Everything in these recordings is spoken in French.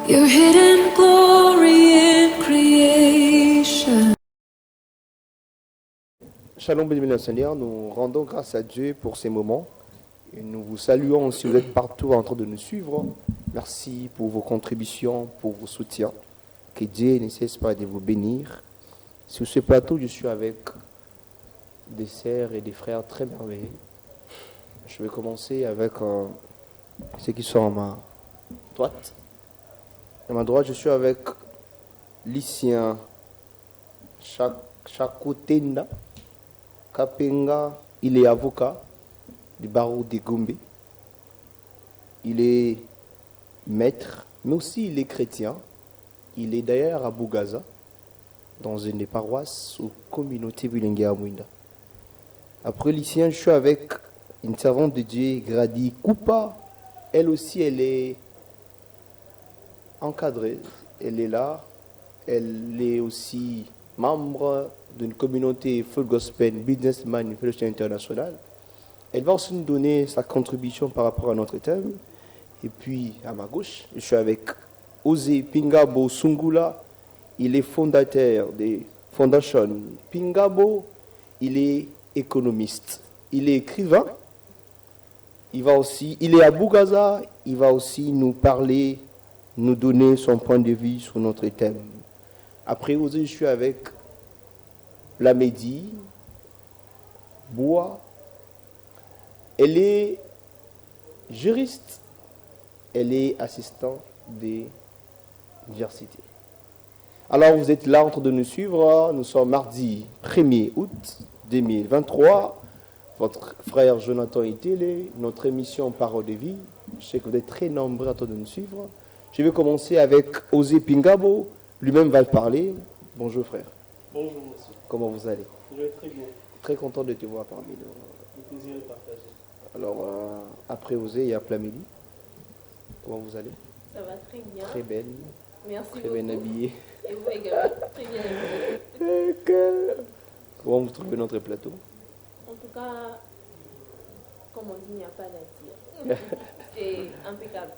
your hidden glory in creation. Shalom, béni Seigneur, nous rendons grâce à Dieu pour ces moments et nous vous saluons si vous êtes partout en train de nous suivre. Merci pour vos contributions, pour vos soutiens. Que Dieu ne cesse pas de vous bénir. Sur ce plateau, je suis avec des sœurs et des frères très merveilleux. Je vais commencer avec ceux qui sont à ma droite. À ma droite, je suis avec Lycien Chakotenda Kapenga. Il est avocat du barreau de Gombe. Il est maître, mais aussi il est chrétien. Il est d'ailleurs à Bougaza, dans une des paroisses ou communauté Bilingue Mouinda. Après Lycien, je suis avec une servante de Dieu, Grady Koupa. Elle aussi, elle est encadrée. Elle est là. Elle est aussi membre d'une communauté Full Gospel Businessman Fellowship International. Elle va aussi nous donner sa contribution par rapport à notre thème. Et puis, à ma gauche, je suis avec Osé Pingabo Sungula. Il est fondateur des fondations Pingabo. Il est économiste. Il est écrivain. Il est à Bougaza. Il va aussi nous parler, nous donner son point de vue sur notre thème. Après Osé, je suis avec Lamedi Bois. Elle est juriste. Elle est assistante des universités. Alors, vous êtes là en train de nous suivre. Nous sommes mardi 1er août 2023. Votre frère Jonathan Itélé, notre émission Parole de vie. Je sais que vous êtes très nombreux en train de nous suivre. Je vais commencer avec Osé Pingabo. Lui-même va parler. Bonjour frère. Bonjour monsieur. Comment vous allez? Je vais très bien. Très content de te voir parmi nous. Le plaisir est partagé. Alors, après Osé, il y a Plamélie. Comment vous allez? Ça va très bien. Très belle. Merci très beaucoup. bien habillée. Et vous également, très bien habillée. Comment vous trouvez notre plateau? En tout cas, comme on dit, il n'y a pas à dire. C'est impeccable.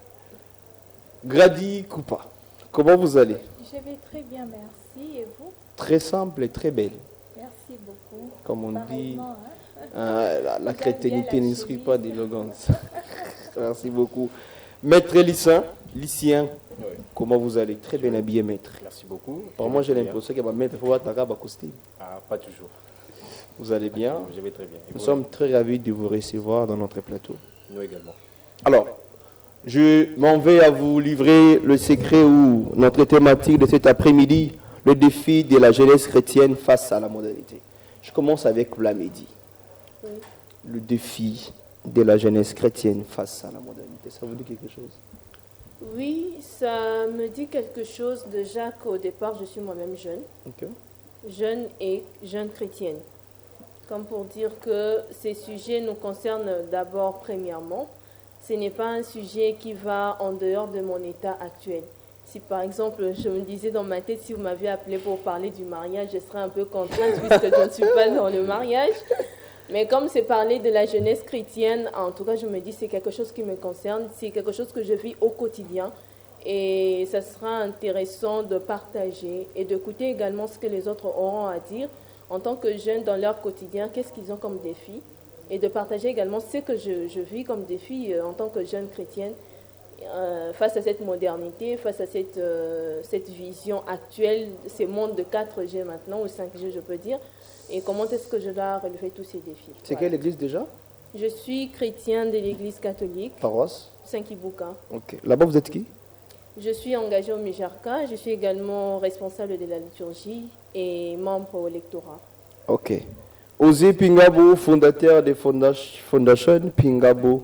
Grady Koupa, comment vous allez? Je vais très bien, merci. Et vous? Très simple et très belle. Merci beaucoup. Comme on dit, Pareillement, la chrétienité n'inscrit pas d'élégance. Merci beaucoup. Maître Lycien, Oui. comment vous allez? Très bien habillé, maître. Merci beaucoup. Pour moi, j'ai l'impression qu'il va mettre un costume. Ah, pas toujours. Vous allez bien? Je vais très bien. Et Nous vous? sommes très ravis de vous recevoir dans notre plateau. Nous également. Alors, je m'en vais à vous livrer le secret ou notre thématique de cet après-midi, le défi de la jeunesse chrétienne face à la modernité. Je commence avec Lamedi. Oui. Le défi de la jeunesse chrétienne face à la modernité. Ça vous dit quelque chose? Oui, ça me dit quelque chose déjà qu'au départ, je suis moi-même jeune. Ok. Jeune et jeune chrétienne. Comme pour dire que ces sujets nous concernent d'abord premièrement. Ce n'est pas un sujet qui va en dehors de mon état actuel. Si par exemple, je me disais dans ma tête, si vous m'aviez appelé pour parler du mariage, je serais un peu contrainte puisque je ne suis pas dans le mariage. Mais comme c'est parler de la jeunesse chrétienne, en tout cas, je me dis c'est quelque chose qui me concerne, c'est quelque chose que je vis au quotidien. Et ça sera intéressant de partager et d'écouter également ce que les autres auront à dire en tant que jeunes dans leur quotidien, qu'est-ce qu'ils ont comme défi. Et de partager également ce que je vis comme défi en tant que jeune chrétienne face à cette modernité, face à cette vision actuelle, ces mondes de 4G maintenant, ou 5G je peux dire, et comment est-ce que je dois relever tous ces défis. C'est Voilà. quelle église déjà? Je suis chrétienne de l'église catholique, Paroisse. Saint-Kibouka. Ok. Là-bas, vous êtes qui? Je suis engagée au Mijarka, je suis également responsable de la liturgie et membre au lectorat. Ok. Osé Pingabo, fondateur des fondations Pingabo.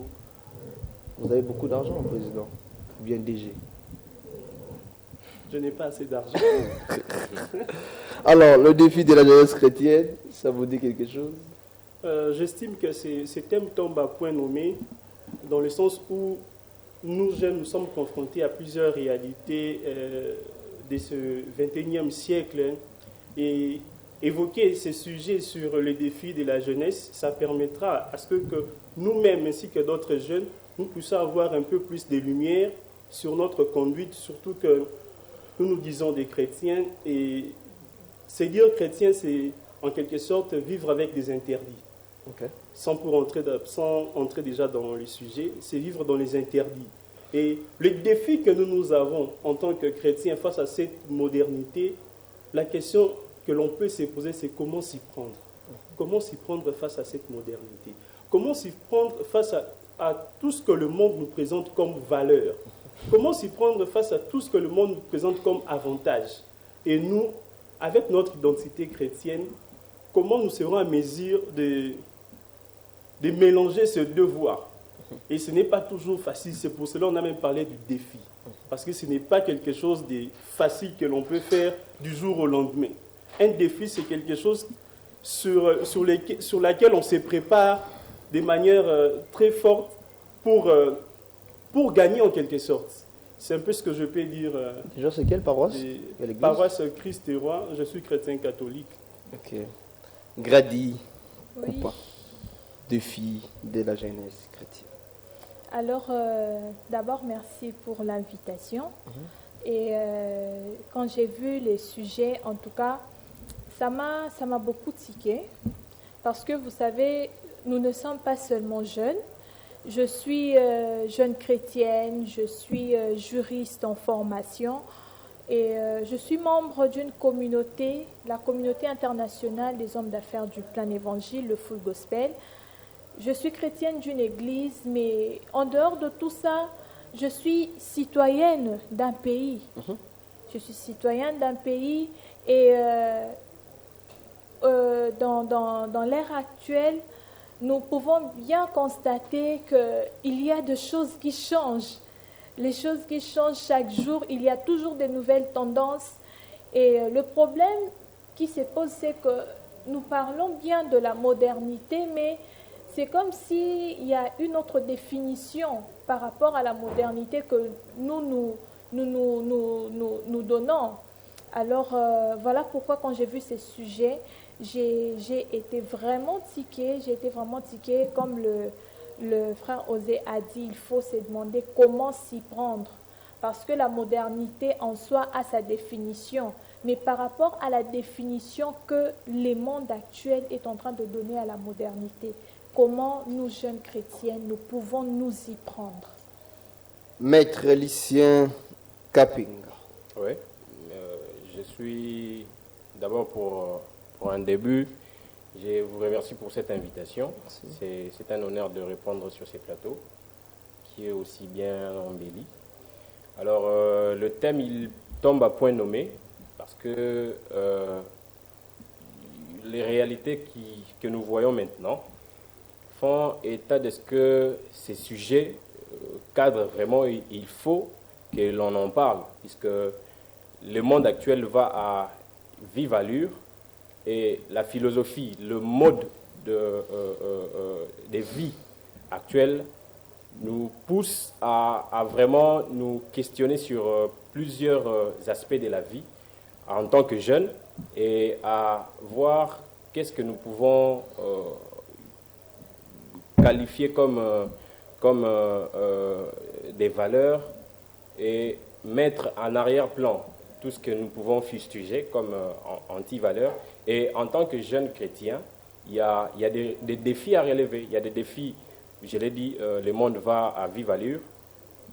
Vous avez beaucoup d'argent, président? Bien DG. Je n'ai pas assez d'argent. Alors, le défi de la jeunesse chrétienne, ça vous dit quelque chose? J'estime que ce thème tombe à point nommé dans le sens où nous, jeunes, nous sommes confrontés à plusieurs réalités de ce 21e siècle. Hein, et évoquer ces sujets sur le défi de la jeunesse, ça permettra à ce que nous-mêmes, ainsi que d'autres jeunes, nous puissions avoir un peu plus de lumière sur notre conduite, surtout que nous disons des chrétiens, et c'est dire chrétien, c'est en quelque sorte vivre avec des interdits. Ok. Sans entrer déjà dans le sujet, c'est vivre dans les interdits. Et le défi que nous avons en tant que chrétiens face à cette modernité, la question que l'on peut se poser, c'est comment s'y prendre. Comment s'y prendre face à cette modernité? Comment s'y prendre face à tout ce que le monde nous présente comme valeur? Comment s'y prendre face à tout ce que le monde nous présente comme avantage? Et nous, avec notre identité chrétienne, comment nous serons à mesure de mélanger ces deux voies? Et ce n'est pas toujours facile. C'est pour cela qu'on a même parlé du défi. Parce que ce n'est pas quelque chose de facile que l'on peut faire du jour au lendemain. Un défi, c'est quelque chose sur laquelle on se prépare de manière très forte pour gagner en quelque sorte. C'est un peu ce que je peux dire. Déjà, c'est quelle paroisse? Quelle église? Paroisse Christ et Roi. Je suis chrétien catholique. Ok. Grady, Oui. ou pas? Défi de la jeunesse chrétienne. Alors, d'abord, merci pour l'invitation. Et quand j'ai vu les sujets, en tout cas, ça m'a beaucoup tiqué. Parce que vous savez, nous ne sommes pas seulement jeunes. Je suis jeune chrétienne, je suis juriste en formation et je suis membre d'une communauté, la communauté internationale des hommes d'affaires du plein évangile, le Full Gospel. Je suis chrétienne d'une église, mais en dehors de tout ça, je suis citoyenne d'un pays. Je suis citoyenne d'un pays et dans l'ère actuelle, nous pouvons bien constater qu'il y a des choses qui changent. Les choses qui changent chaque jour, il y a toujours de nouvelles tendances. Et le problème qui se pose, c'est que nous parlons bien de la modernité, mais c'est comme s'il y a une autre définition par rapport à la modernité que nous donnons. Alors, voilà pourquoi quand j'ai vu ces sujets, j'ai été vraiment tiquée. Comme le frère Osé a dit, il faut se demander comment s'y prendre. Parce que la modernité en soi a sa définition. Mais par rapport à la définition que le monde actuel est en train de donner à la modernité, comment nous, jeunes chrétiens, nous pouvons nous y prendre? Maître Lucien Capping. Oui, je suis d'abord pour un début, je vous remercie pour cette invitation. C'est un honneur de répondre sur ces plateaux qui est aussi bien embelli. Alors, le thème, il tombe à point nommé parce que les réalités que nous voyons maintenant font état de ce que ces sujets cadrent vraiment. Il faut que l'on en parle puisque le monde actuel va à vive allure et la philosophie, le mode de vie actuel nous pousse à vraiment nous questionner sur plusieurs aspects de la vie en tant que jeunes et à voir qu'est-ce que nous pouvons qualifier comme des valeurs et mettre en arrière-plan tout ce que nous pouvons fustiger comme anti-valeurs. Et en tant que jeunes chrétiens, il y a des défis à relever. Il y a des défis, je l'ai dit, le monde va à vive allure,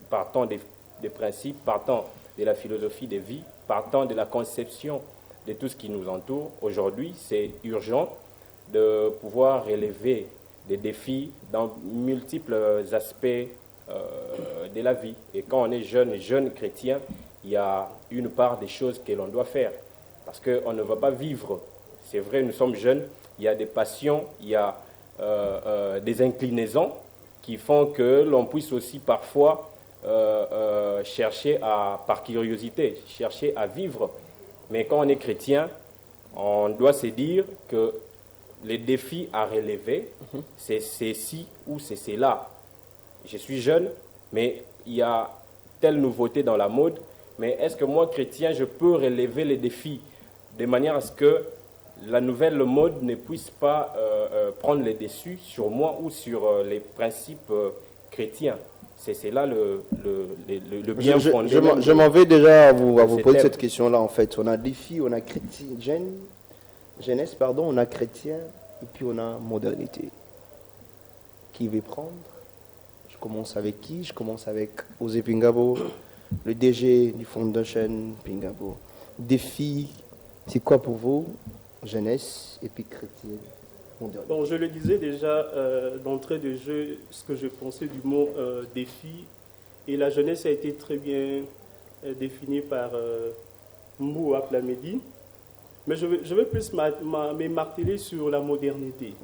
partant des principes, partant de la philosophie de vie, partant de la conception de tout ce qui nous entoure. Aujourd'hui, c'est urgent de pouvoir relever des défis dans multiples aspects de la vie. Et quand on est jeune chrétien, il y a une part des choses que l'on doit faire. Parce qu'on ne va pas vivre. C'est vrai, nous sommes jeunes, il y a des passions, il y a des inclinaisons qui font que l'on puisse aussi parfois chercher par curiosité, chercher à vivre. Mais quand on est chrétien, on doit se dire que les défis à relever, c'est ci ou c'est cela. Je suis jeune, mais il y a telle nouveauté dans la mode. Mais est-ce que moi, chrétien, je peux relever les défis de manière à ce que la nouvelle mode ne puisse pas prendre les dessus sur moi ou sur les principes chrétiens? C'est là le bien fondé. Je m'en vais déjà à vous C'est poser thème. cette question-là, en fait. On a défi, on a jeunesse, pardon, on a chrétien, et puis on a modernité. Qui veut prendre? Je commence avec qui? Je commence avec Osé Pingabo, le DG du Foundation Pingabo. Défi, c'est quoi pour vous? Jeunesse, et puis chrétien, modernité. Bon, je le disais déjà d'entrée de jeu, ce que je pensais du mot défi. Et la jeunesse a été très bien définie par Mbou Aplamedi. Mais je vais plus m'émarteler sur la modernité.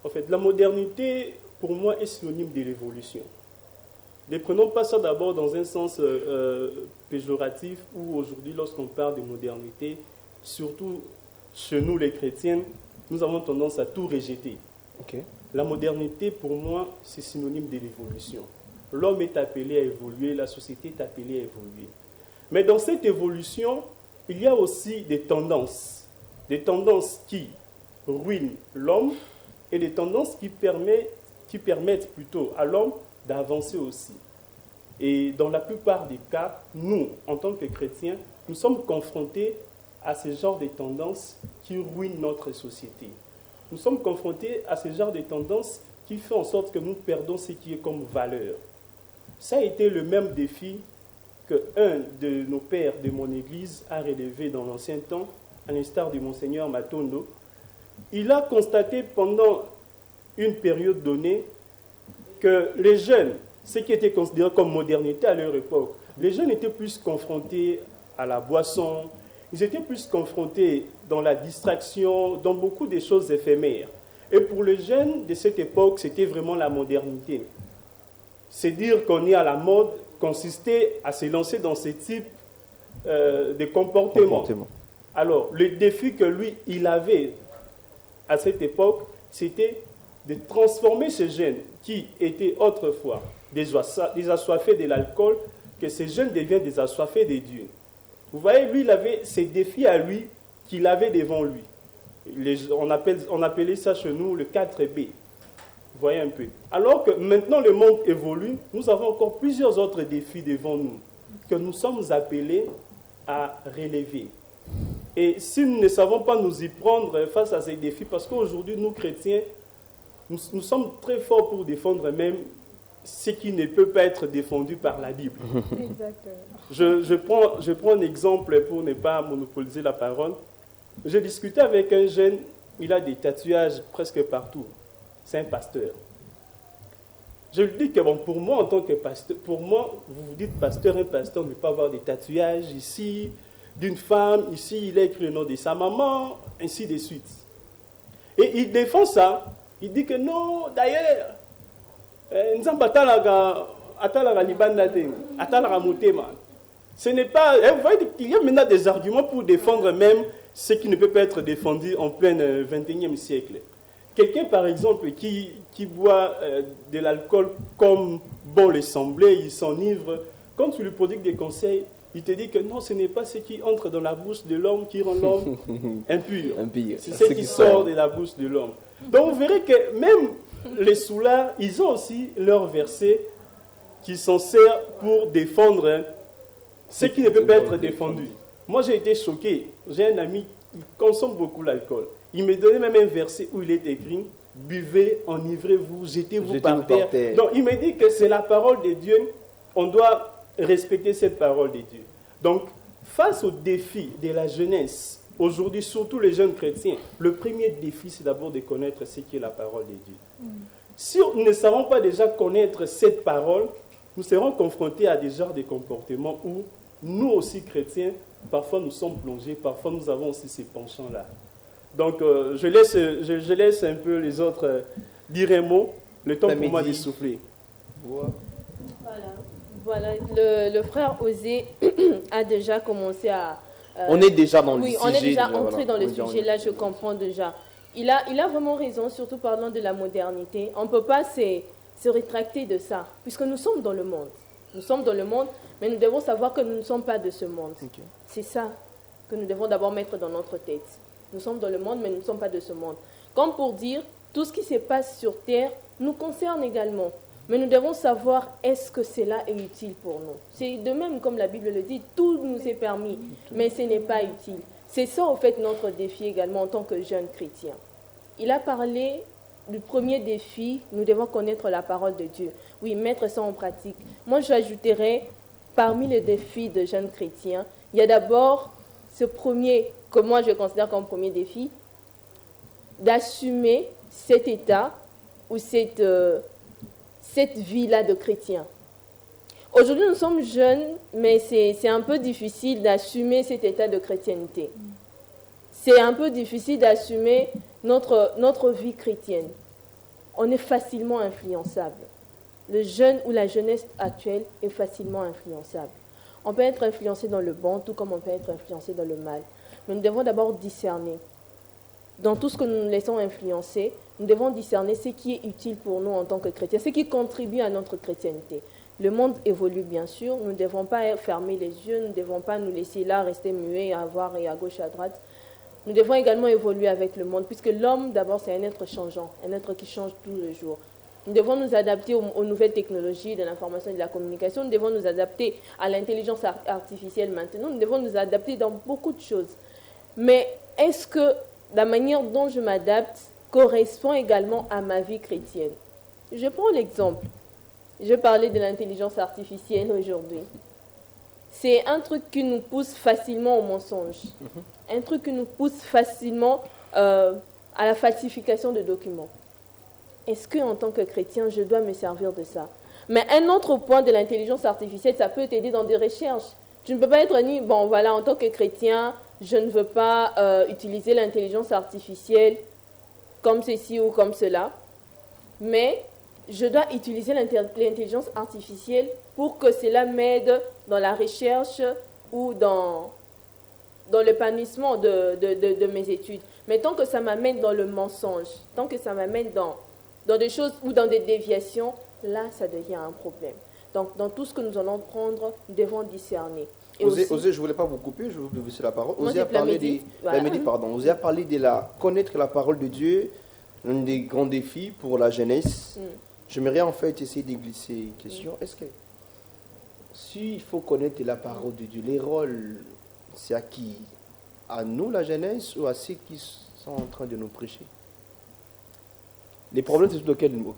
En fait, la modernité, pour moi, est synonyme de l'évolution. Ne prenons pas ça d'abord dans un sens péjoratif, où aujourd'hui, lorsqu'on parle de modernité, surtout chez nous les chrétiens, nous avons tendance à tout rejeter. Ok. La modernité, pour moi, c'est synonyme de l'évolution. L'homme est appelé à évoluer, la société est appelée à évoluer. Mais dans cette évolution, il y a aussi des tendances qui ruinent l'homme et des tendances qui permettent plutôt à l'homme d'avancer aussi. Et dans la plupart des cas, nous, en tant que chrétiens, nous sommes confrontés à ce genre de tendances qui ruinent notre société. Nous sommes confrontés à ce genre de tendances qui font en sorte que nous perdons ce qui est comme valeur. Ça a été le même défi qu'un de nos pères de mon église a relevé dans l'ancien temps, à l'instar de Monseigneur Matondo. Il a constaté pendant une période donnée que les jeunes, ce qui était considéré comme modernité à leur époque, les jeunes étaient plus confrontés à la boisson, ils étaient plus confrontés dans la distraction, dans beaucoup de choses éphémères. Et pour les jeunes de cette époque, c'était vraiment la modernité. C'est dire qu'on est à la mode consistait à se lancer dans ce type de comportement. Alors, le défi que lui, il avait à cette époque, c'était de transformer ces jeunes qui étaient autrefois des assoiffés de l'alcool, que ces jeunes deviennent des assoiffés de Dieu. Vous voyez, lui, il avait ces défis à lui qu'il avait devant lui. On appelait ça chez nous le 4B. Vous voyez un peu. Alors que maintenant le monde évolue, nous avons encore plusieurs autres défis devant nous que nous sommes appelés à relever. Et si nous ne savons pas nous y prendre face à ces défis, parce qu'aujourd'hui, nous chrétiens, nous sommes très forts pour défendre même ce qui ne peut pas être défendu par la Bible. Exactement. Je prends un exemple pour ne pas monopoliser la parole. J'ai discuté avec un jeune, il a des tatouages presque partout. C'est un pasteur. Je lui dis que bon, pour moi, en tant que pasteur, pour moi, vous vous dites pasteur, un pasteur ne peut pas avoir des tatouages ici, d'une femme, ici, il a écrit le nom de sa maman, ainsi de suite. Et il défend ça. Il dit que non, d'ailleurs, ce n'est pas. Vous voyez qu'il y a maintenant des arguments pour défendre même ce qui ne peut pas être défendu en plein 21e siècle. Quelqu'un, par exemple, qui boit de l'alcool comme bon le semblait, il s'enivre, quand tu lui prodigues des conseils, il te dit que non, ce n'est pas ce qui entre dans la bouche de l'homme qui rend l'homme impur. C'est ce qui sort de la bouche de l'homme. Donc vous verrez que même les soulards, ils ont aussi leur verset qui s'en sert pour défendre ce qui ne peut pas être défendu. Moi, j'ai été choqué. J'ai un ami qui consomme beaucoup l'alcool. Il me donnait même un verset où il est écrit « Buvez, enivrez-vous, jetez-vous par terre ». Donc, il me dit que c'est la parole de Dieu. On doit respecter cette parole de Dieu. Donc, face au défi de la jeunesse, aujourd'hui, surtout les jeunes chrétiens, le premier défi, c'est d'abord de connaître ce qu'est la parole de Dieu. Si nous ne savons pas déjà connaître cette parole, nous serons confrontés à des genres de comportements où nous aussi, chrétiens, parfois nous sommes plongés, parfois nous avons aussi ces penchants-là. Donc, je laisse un peu les autres dire un mot, le temps pour moi de souffler. Voilà. Le frère Osé a déjà commencé à... on est déjà dans le sujet. Oui, on est déjà entré dans le sujet, là je comprends déjà. Il a vraiment raison, surtout parlant de la modernité. On ne peut pas se rétracter de ça, puisque nous sommes dans le monde. Nous sommes dans le monde, mais nous devons savoir que nous ne sommes pas de ce monde. Okay. C'est ça que nous devons d'abord mettre dans notre tête. Nous sommes dans le monde, mais nous ne sommes pas de ce monde. Comme pour dire, tout ce qui se passe sur Terre nous concerne également. Mais nous devons savoir est-ce que cela est utile pour nous. C'est de même comme la Bible le dit, tout nous est permis, mais ce n'est pas utile. C'est ça en fait notre défi également en tant que jeunes chrétiens. Il a parlé du premier défi, nous devons connaître la parole de Dieu. Oui, mettre ça en pratique. Moi, j'ajouterais, parmi les défis de jeunes chrétiens, il y a d'abord ce premier, que moi je considère comme premier défi, d'assumer cet état ou cette vie-là de chrétien. Aujourd'hui, nous sommes jeunes, mais c'est un peu difficile d'assumer cet état de chrétienté. C'est un peu difficile d'assumer notre vie chrétienne. On est facilement influençable. Le jeune ou la jeunesse actuelle est facilement influençable. On peut être influencé dans le bon, tout comme on peut être influencé dans le mal. Mais nous devons d'abord discerner. Dans tout ce que nous nous laissons influencer, nous devons discerner ce qui est utile pour nous en tant que chrétiens, ce qui contribue à notre chrétienté. Le monde évolue bien sûr, nous ne devons pas fermer les yeux, nous ne devons pas nous laisser là, rester muets, à voir et à gauche, à droite. Nous devons également évoluer avec le monde, puisque l'homme, d'abord, c'est un être changeant, un être qui change tous les jours. Nous devons nous adapter aux nouvelles technologies de l'information et de la communication. Nous devons nous adapter à l'intelligence artificielle maintenant. Nous devons nous adapter dans beaucoup de choses. Mais est-ce que la manière dont je m'adapte correspond également à ma vie chrétienne? Je prends l'exemple. Je parlais de l'intelligence artificielle aujourd'hui. C'est un truc qui nous pousse facilement au mensonge. Un truc qui nous pousse facilement à la falsification de documents. Est-ce qu'en tant que chrétien, je dois me servir de ça? Mais un autre point de l'intelligence artificielle, ça peut t'aider dans des recherches. Tu ne peux pas être ni, bon voilà, en tant que chrétien, je ne veux pas utiliser l'intelligence artificielle comme ceci ou comme cela. Mais je dois utiliser l'intelligence artificielle pour que cela m'aide dans la recherche ou dans l'épanouissement de mes études. Mais tant que ça m'amène dans le mensonge, tant que ça m'amène dans des choses ou dans des déviations, là, ça devient un problème. Donc, dans tout ce que nous allons prendre, nous devons discerner. Et Osez, je ne voulais pas vous couper, je vous laisser la parole. Moi, Osez a parlé de connaître la parole de Dieu, l'un des grands défis pour la jeunesse. J'aimerais en fait essayer de glisser une question. Est-ce que s'il faut connaître la parole de Dieu, les rôles, c'est à qui? À nous, la jeunesse, ou à ceux qui sont en train de nous prêcher? Les problèmes, c'est auquel niveau?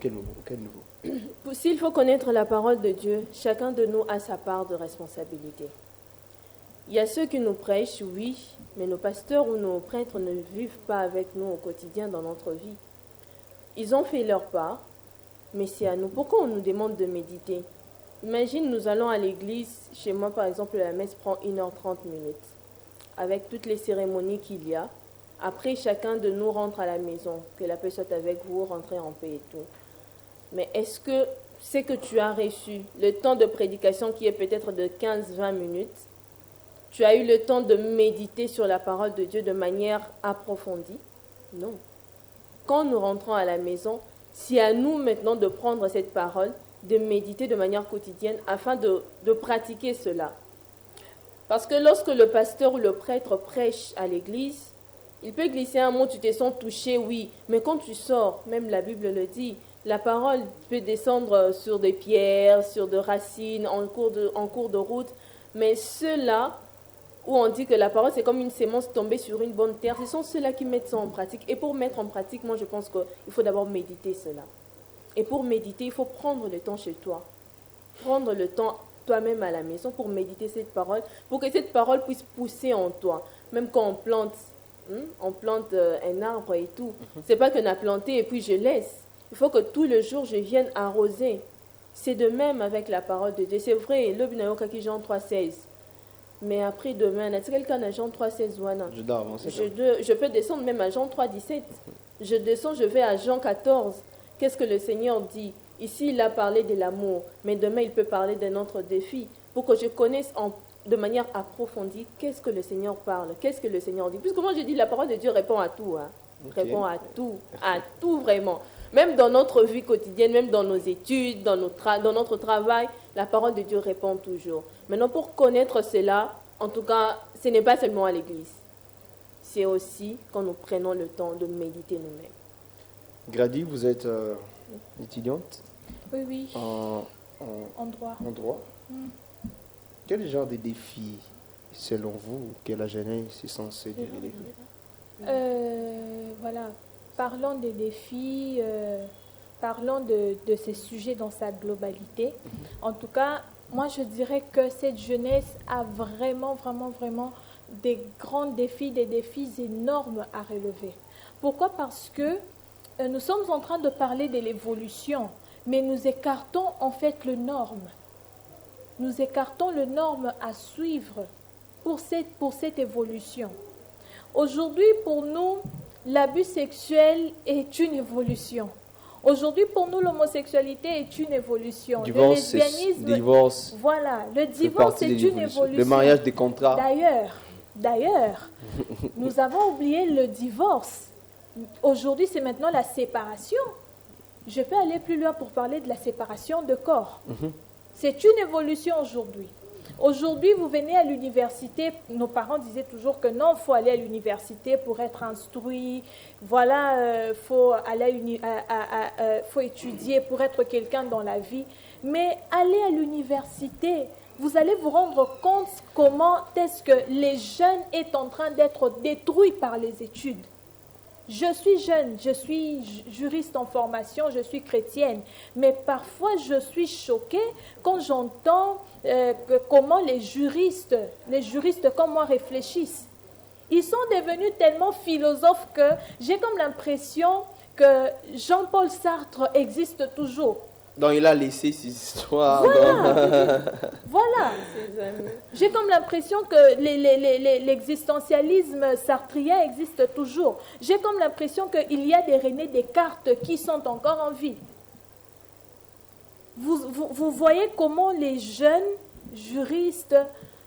S'il faut connaître la parole de Dieu, chacun de nous a sa part de responsabilité. Il y a ceux qui nous prêchent, oui, mais nos pasteurs ou nos prêtres ne vivent pas avec nous au quotidien dans notre vie. Ils ont fait leur part, mais c'est à nous. Pourquoi on nous demande de méditer? Imagine, nous allons à l'église, chez moi par exemple, la messe prend 1h30, avec toutes les cérémonies qu'il y a. Après, chacun de nous rentre à la maison, que la paix soit avec vous, rentrez en paix et tout. Mais est-ce que ce que tu as reçu, le temps de prédication qui est peut-être de 15-20 minutes, tu as eu le temps de méditer sur la parole de Dieu de manière approfondie? Non. Quand nous rentrons à la maison, c'est à nous maintenant de prendre cette parole, de méditer de manière quotidienne afin de pratiquer cela. Parce que lorsque le pasteur ou le prêtre prêche à l'église, il peut glisser un mot, tu te sens touché, oui, mais quand tu sors, même la Bible le dit, la parole peut descendre sur des pierres, sur des racines, en cours de route, mais ceux-là, où on dit que la parole c'est comme une sémence tombée sur une bonne terre, ce sont ceux-là qui mettent ça en pratique. Et pour mettre en pratique, moi je pense qu'il faut d'abord méditer cela. Et pour méditer, il faut prendre le temps chez toi. Prendre le temps toi-même à la maison pour méditer cette parole, pour que cette parole puisse pousser en toi. Même quand on plante un arbre et tout. C'est pas qu'on a planté et puis je laisse. Il faut que tout le jour je vienne arroser. C'est de même avec la parole de Dieu. C'est vrai, le binayoka qui Jean 3,16. Mais après demain, est-ce quelqu'un à Jean 3,16 ou non? Je peux descendre même à Jean 3,17. Je descends, je vais à Jean 14. Qu'est-ce que le Seigneur dit? Ici, il a parlé de l'amour, mais demain, il peut parler d'un autre défi. Pour que je connaisse de manière approfondie qu'est-ce que le Seigneur parle, qu'est-ce que le Seigneur dit. Puisque moi, je dis, la parole de Dieu répond à tout. Okay. Répond à tout vraiment. Même dans notre vie quotidienne, même dans nos études, dans notre travail, la parole de Dieu répond toujours. Maintenant, pour connaître cela, en tout cas, ce n'est pas seulement à l'église. C'est aussi quand nous prenons le temps de méditer nous-mêmes. Grady, vous êtes étudiante? Oui, oui, en en droit. en droit. Quel genre de défis, selon vous, que la jeunesse est censée développer? Voilà, parlons des défis, parlons de ces sujets dans sa globalité. En tout cas, moi je dirais que cette jeunesse a vraiment, vraiment, vraiment des grands défis, des défis énormes à relever. Pourquoi? Parce que nous sommes en train de parler de l'évolution, mais nous écartons en fait le norme. Nous écartons le norme à suivre pour cette évolution. Aujourd'hui, pour nous, l'abus sexuel est une évolution. Aujourd'hui, pour nous, l'homosexualité est une évolution. Divorce, le lesbianisme, divorce voilà, le fait divorce partie est de une l'évolution. évolution. Le mariage des contrats. D'ailleurs, nous avons oublié le divorce. Aujourd'hui, c'est maintenant la séparation. Je peux aller plus loin pour parler de la séparation de corps. C'est une évolution aujourd'hui. Aujourd'hui, vous venez à l'université, nos parents disaient toujours que non, il faut aller à l'université pour être instruit, voilà, faut étudier pour être quelqu'un dans la vie. Mais aller à l'université, vous allez vous rendre compte comment est-ce que les jeunes sont en train d'être détruits par les études. Je suis jeune, je suis juriste en formation, je suis chrétienne, mais parfois je suis choquée quand j'entends comment les juristes comme moi réfléchissent. Ils sont devenus tellement philosophes que j'ai comme l'impression que Jean-Paul Sartre existe toujours. Donc il a laissé ses histoires. Voilà. J'ai comme l'impression que l'existentialisme sartrien existe toujours. J'ai comme l'impression qu'il y a des René Descartes qui sont encore en vie. Vous voyez comment les jeunes juristes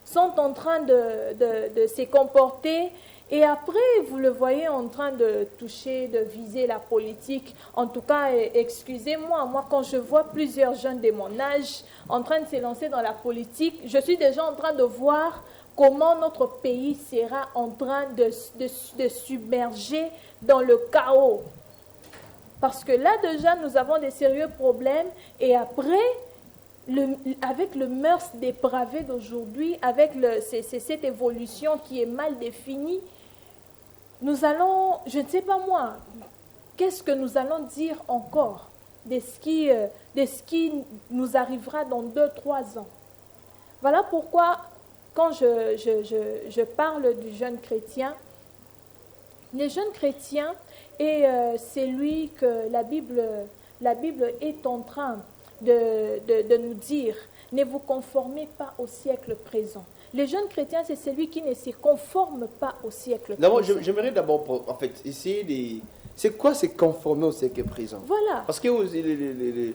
sont en train de se comporter. Et après, vous le voyez en train de toucher, de viser la politique. En tout cas, excusez-moi, moi quand je vois plusieurs jeunes de mon âge en train de se lancer dans la politique, je suis déjà en train de voir comment notre pays sera en train de submerger dans le chaos. Parce que là déjà, nous avons des sérieux problèmes. Et après, avec le mœurs dépravé d'aujourd'hui, avec cette évolution qui est mal définie, nous allons, je ne sais pas moi, qu'est-ce que nous allons dire encore de ce qui nous arrivera dans 2-3 ans. Voilà pourquoi, quand je parle du jeune chrétien, les jeunes chrétiens, et c'est lui que la Bible est en train de nous dire, ne vous conformez pas au siècle présent. Les jeunes chrétiens, c'est celui qui ne se conforme pas au siècle présent. D'abord, j'aimerais en fait, essayer de... C'est quoi se conformer au siècle présent? Voilà. Parce que les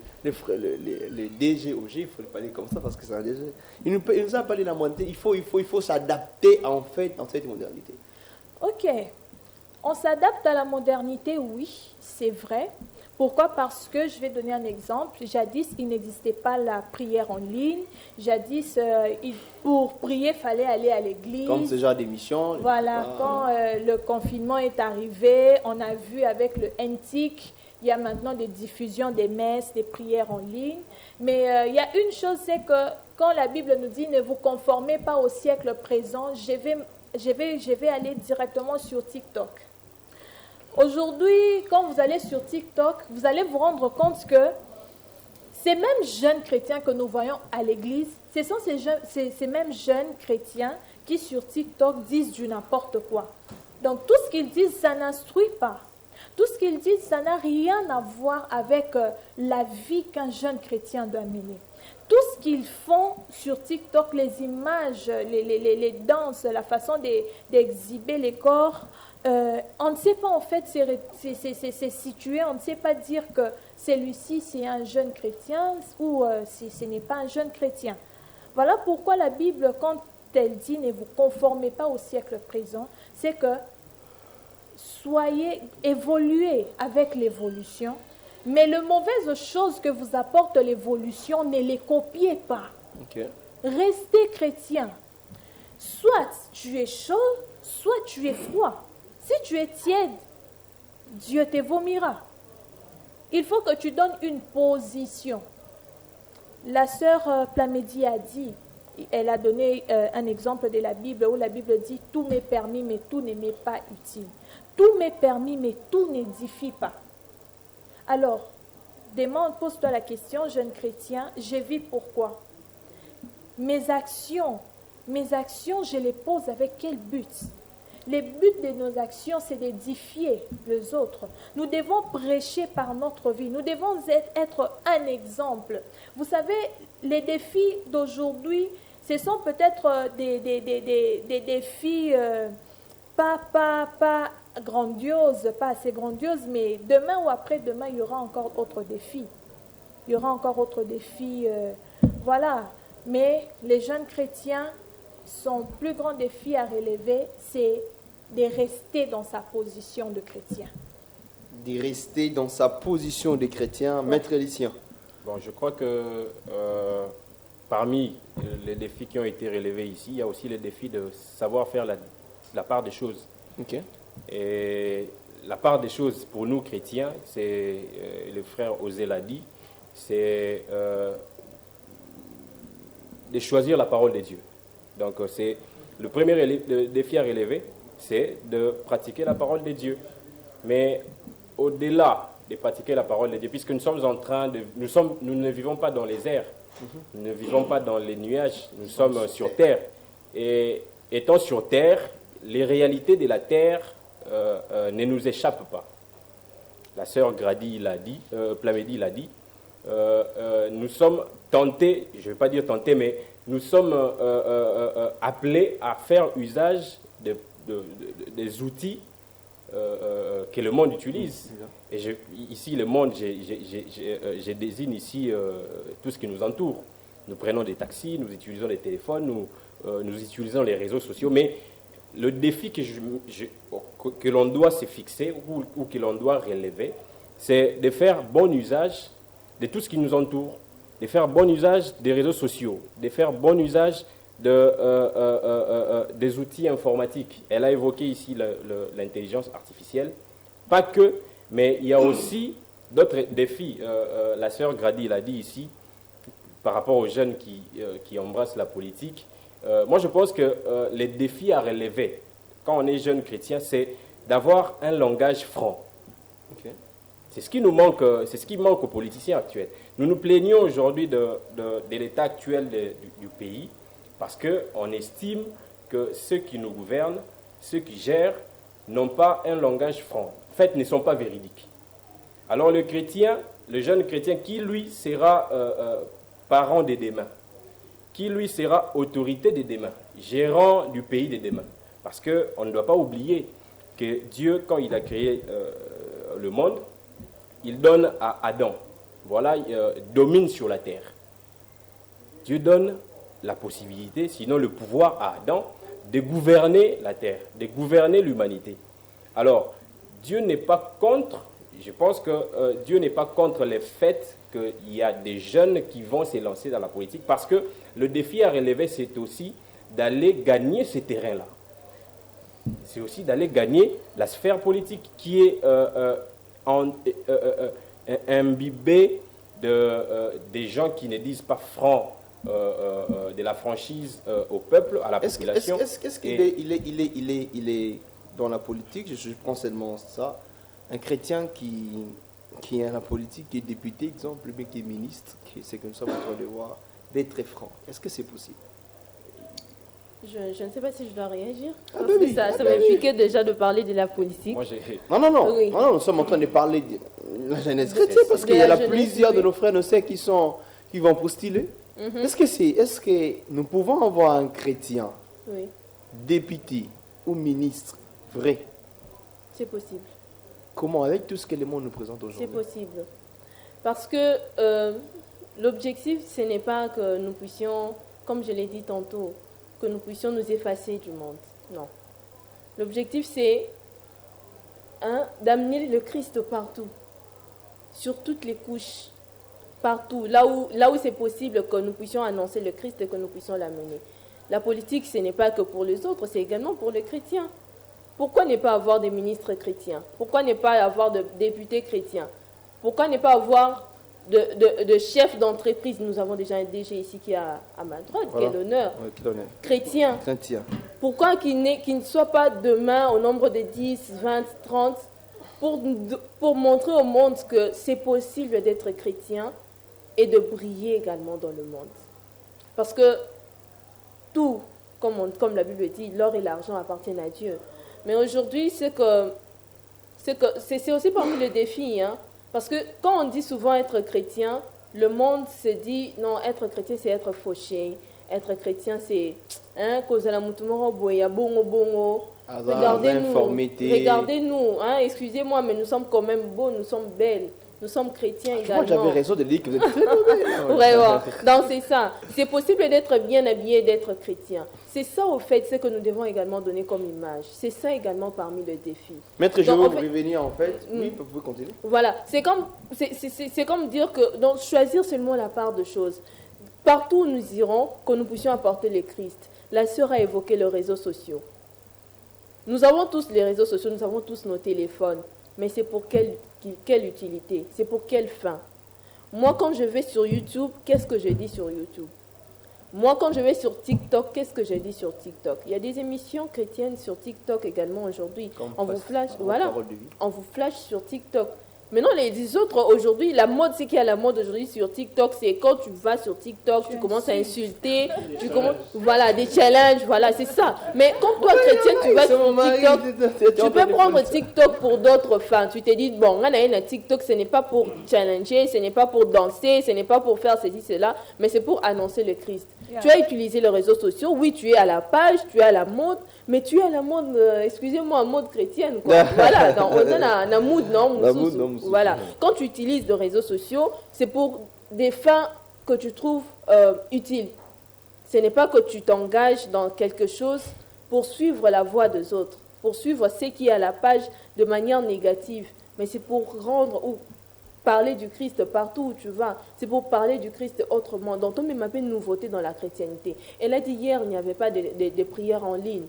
DGOG, il faut le parler comme ça parce que c'est un DG. Il nous a parlé de la modernité. Il faut s'adapter en fait dans cette modernité. Ok. On s'adapte à la modernité, oui, c'est vrai. Pourquoi? Parce que, je vais donner un exemple, jadis, il n'existait pas la prière en ligne. Jadis, pour prier, il fallait aller à l'église. Comme ce genre d'émission. Voilà, quand le confinement est arrivé, on a vu avec le NTIC, il y a maintenant des diffusions des messes, des prières en ligne. Mais il y a une chose, c'est que quand la Bible nous dit « ne vous conformez pas au siècle présent », je vais aller directement sur TikTok. Aujourd'hui, quand vous allez sur TikTok, vous allez vous rendre compte que ces mêmes jeunes chrétiens que nous voyons à l'église, ce sont ces mêmes jeunes chrétiens qui sur TikTok disent du n'importe quoi. Donc tout ce qu'ils disent, ça n'instruit pas. Tout ce qu'ils disent, ça n'a rien à voir avec la vie qu'un jeune chrétien doit mener. Tout ce qu'ils font sur TikTok, les images, les danses, la façon d'exhiber les corps, on ne sait pas en fait c'est situé, on ne sait pas dire que celui-ci c'est un jeune chrétien ou ce n'est pas un jeune chrétien. Voilà pourquoi la Bible, quand elle dit ne vous conformez pas au siècle présent, c'est que évoluez avec l'évolution, mais la mauvaise chose que vous apporte l'évolution, ne les copiez pas. Okay. Restez chrétien. Soit tu es chaud, soit tu es froid. Si tu es tiède, Dieu te vomira. Il faut que tu donnes une position. La sœur Plamedi a dit, elle a donné un exemple de la Bible où la Bible dit « Tout m'est permis, mais tout ne m'est pas utile. Tout m'est permis, mais tout n'édifie pas. » Alors, pose-toi la question, jeune chrétien, je vis pourquoi? Mes actions, je les pose avec quel but? Le but de nos actions, c'est d'édifier les autres. Nous devons prêcher par notre vie. Nous devons être un exemple. Vous savez, les défis d'aujourd'hui, ce sont peut-être des défis pas grandioses, pas assez grandioses, mais demain ou après-demain, il y aura encore autre défis. Il y aura encore autre défis. Voilà. Mais les jeunes chrétiens, son plus grand défi à relever, c'est de rester dans sa position de chrétien. De rester dans sa position de chrétien, Maître Lucien. Bon, je crois que parmi les défis qui ont été relevés ici, il y a aussi le défi de savoir faire la part des choses. Ok. Et la part des choses pour nous chrétiens, c'est, le frère Osé l'a dit, c'est de choisir la parole de Dieu. Donc c'est le premier défi à relever, c'est de pratiquer la parole de Dieu. Mais au-delà de pratiquer la parole de Dieu, puisque nous sommes en train de... Nous ne vivons pas dans les airs, nous ne vivons pas dans les nuages, nous sommes sur terre. Et étant sur terre, les réalités de la terre ne nous échappent pas. La sœur Grady l'a dit, Plamedi l'a dit, nous sommes tentés, je ne vais pas dire tentés, mais nous sommes appelés à faire usage des outils que le monde utilise. Et ici, le monde, je désigne ici tout ce qui nous entoure. Nous prenons des taxis, nous utilisons des téléphones, nous utilisons les réseaux sociaux, mais le défi que l'on doit se fixer ou que l'on doit relever, c'est de faire bon usage de tout ce qui nous entoure, de faire bon usage des réseaux sociaux, de faire bon usage des outils informatiques. Elle a évoqué ici l'intelligence artificielle. Pas que, mais il y a aussi d'autres défis. La sœur Grady l'a dit ici, par rapport aux jeunes qui embrassent la politique. Moi, je pense que les défis à relever, quand on est jeune chrétien, c'est d'avoir un langage franc. Okay. C'est ce qui nous manque, c'est ce qui manque aux politiciens actuels. Nous nous plaignons aujourd'hui de l'état actuel du pays parce qu'on estime que ceux qui nous gouvernent, ceux qui gèrent, n'ont pas un langage franc. En fait, ne sont pas véridiques. Alors le chrétien, le jeune chrétien, qui lui sera parent des demain, qui lui sera autorité des demain, gérant du pays des demain. Parce qu'on ne doit pas oublier que Dieu, quand il a créé le monde, il donne à Adam, voilà, domine sur la terre. Dieu donne la possibilité, sinon le pouvoir à Adam, de gouverner la terre, de gouverner l'humanité. Alors, Dieu n'est pas contre, je pense que Dieu n'est pas contre le fait qu'il y a des jeunes qui vont se lancer dans la politique, parce que le défi à relever, c'est aussi d'aller gagner ces terrains-là. C'est aussi d'aller gagner la sphère politique qui est imbibée des gens qui ne disent pas franc de la franchise au peuple, à la population. Est-ce qu'il est dans la politique, je prends seulement ça, un chrétien qui est dans la politique, qui est député, exemple, mais qui est ministre, c'est que nous sommes en train de voir, d'être très franc. Est-ce que c'est possible? Je ne sais pas si je dois réagir. Parce que ça m'impliquait déjà de parler de la politique. Non, oui. Non, nous sommes en train de parler de la jeunesse chrétienne, parce qu'il y a plusieurs de nos frères, nos sœurs qui vont postuler. Est-ce que nous pouvons avoir un chrétien, député ou ministre vrai? C'est possible. Comment? Avec tout ce que le monde nous présente aujourd'hui. C'est possible. Parce que l'objectif, ce n'est pas que nous puissions, comme je l'ai dit tantôt, que nous puissions nous effacer du monde. Non. L'objectif, c'est d'amener le Christ partout, sur toutes les couches, partout, là où c'est possible que nous puissions annoncer le Christ et que nous puissions l'amener. La politique, ce n'est pas que pour les autres, c'est également pour les chrétiens. Pourquoi ne pas avoir des ministres chrétiens? Pourquoi ne pas avoir de députés chrétiens? Pourquoi ne pas avoir de chefs d'entreprise. Nous avons déjà un DG ici qui est à ma droite, Voilà. quel honneur. Ouais, quel honneur. Chrétien. Chrétien. Pourquoi qu'il ne soit pas demain au nombre de 10, 20, 30 pour montrer au monde que c'est possible d'être chrétien et de briller également dans le monde. Parce que tout, comme la Bible dit, l'or et l'argent appartiennent à Dieu. Mais aujourd'hui, c'est aussi parmi les défis. Hein, parce que quand on dit souvent être chrétien, le monde se dit, non, être chrétien, c'est être fauché. Être chrétien, c'est... Hein, regardez-nous, hein, excusez-moi, mais nous sommes quand même beaux, nous sommes belles. Nous sommes chrétiens également. Moi, j'avais raison de dire que vous êtes très mauvais. Vraiment. Donc, c'est ça. C'est possible d'être bien habillé, d'être chrétien. C'est ça, au fait, ce que nous devons également donner comme image. C'est ça également parmi les défis. Maître, je Donc, veux en fait- revenir en fait. Oui, vous pouvez continuer. Voilà. C'est comme dire que, donc, choisir seulement la part de choses. Partout où nous irons, que nous puissions apporter le Christ. La sœur a évoqué les réseaux sociaux. Nous avons tous les réseaux sociaux, nous avons tous nos téléphones. Mais c'est pour quelle utilité? C'est pour quelle fin? Moi, quand je vais sur YouTube, qu'est-ce que je dis sur YouTube? Moi, quand je vais sur TikTok, qu'est-ce que je dis sur TikTok? Il y a des émissions chrétiennes sur TikTok également aujourd'hui. On vous flash, voilà, Parole de vie. on vous flash sur TikTok. Maintenant, les autres, aujourd'hui, la mode, c'est qu'il y a la mode aujourd'hui sur TikTok, c'est quand tu vas sur TikTok, tu commences à insulter, tu commences, voilà, des challenges, voilà, c'est ça. Mais quand toi, chrétien, tu vas sur TikTok, tu peux prendre TikTok pour d'autres fins. Tu te dis, bon, TikTok, ce n'est pas pour challenger, ce n'est pas pour danser, ce n'est pas pour faire ceci, cela, mais c'est pour annoncer le Christ. Yeah. Tu as utilisé les réseaux sociaux, oui, tu es à la page, tu es à la mode, mais tu es à la mode, excusez-moi, mode chrétienne, quoi. Voilà, dans la mood, non, La mood, non, voilà. Quand tu utilises les réseaux sociaux, c'est pour des fins que tu trouves utiles. Ce n'est pas que tu t'engages dans quelque chose pour suivre la voie des autres, pour suivre ce qui est à la page de manière négative, mais c'est pour rendre ou parler du Christ partout où tu vas. C'est pour parler du Christ autrement. Donc, on m'a appelé une nouveauté dans la chrétienté. Elle a dit hier, il n'y avait pas de prières en ligne.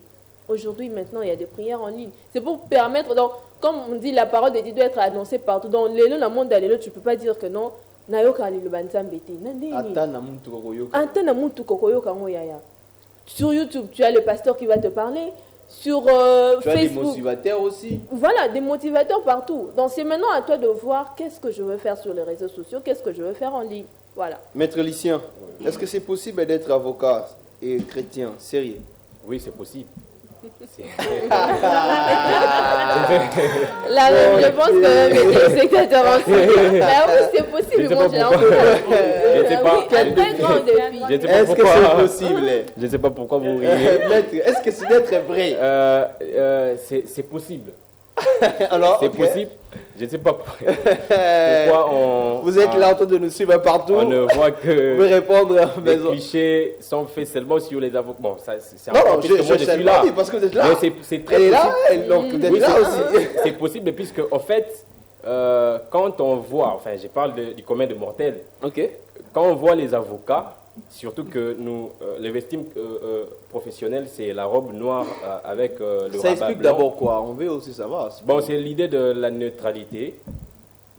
Aujourd'hui, maintenant, il y a des prières en ligne. C'est pour permettre, donc, comme on dit, la parole de Dieu doit être annoncée partout. Dans le monde d'Alléluia, tu ne peux pas dire que non. Sur YouTube, tu as le pasteur qui va te parler. Sur Tu as des Facebook. motivateurs aussi. Voilà, des motivateurs partout. Donc, c'est maintenant à toi de voir qu'est-ce que je veux faire sur les réseaux sociaux, qu'est-ce que je veux faire en ligne. Voilà. Maître Lucien, est-ce que c'est possible d'être avocat et chrétien sérieux? Oui, c'est possible. Là, je pense que mes spectateurs aussi. Là, oui, c'est possible. Je sais Moi, pas j'ai pourquoi. envie. Je sais pas. Un très grand défi. Je ne sais pas Est-ce que pourquoi. c'est possible? Je ne sais pas pourquoi vous riez. Maître, est-ce que c'est d'être vrai? C'est possible. Alors, C'est ok. possible. Je ne sais pas pourquoi on. Vous êtes là en train de nous suivre partout. On ne voit Vous pouvez que répondre à la les maison. clichés sont faits seulement sur les avocats. Bon, ça, c'est Non, encore non, puisque moi je sais suis là. pas, parce que vous êtes là. Mais c'est très Elle est là, possible. donc vous êtes Oui, là c'est- aussi. C'est possible puisque, en fait, quand on voit, enfin, je parle du commun de mortels, Ok. quand on voit les avocats, surtout que nous, le vestime professionnel, c'est la robe noire avec le Ça rabat explique blanc. d'abord quoi? On veut aussi savoir. Bon, c'est l'idée de la neutralité.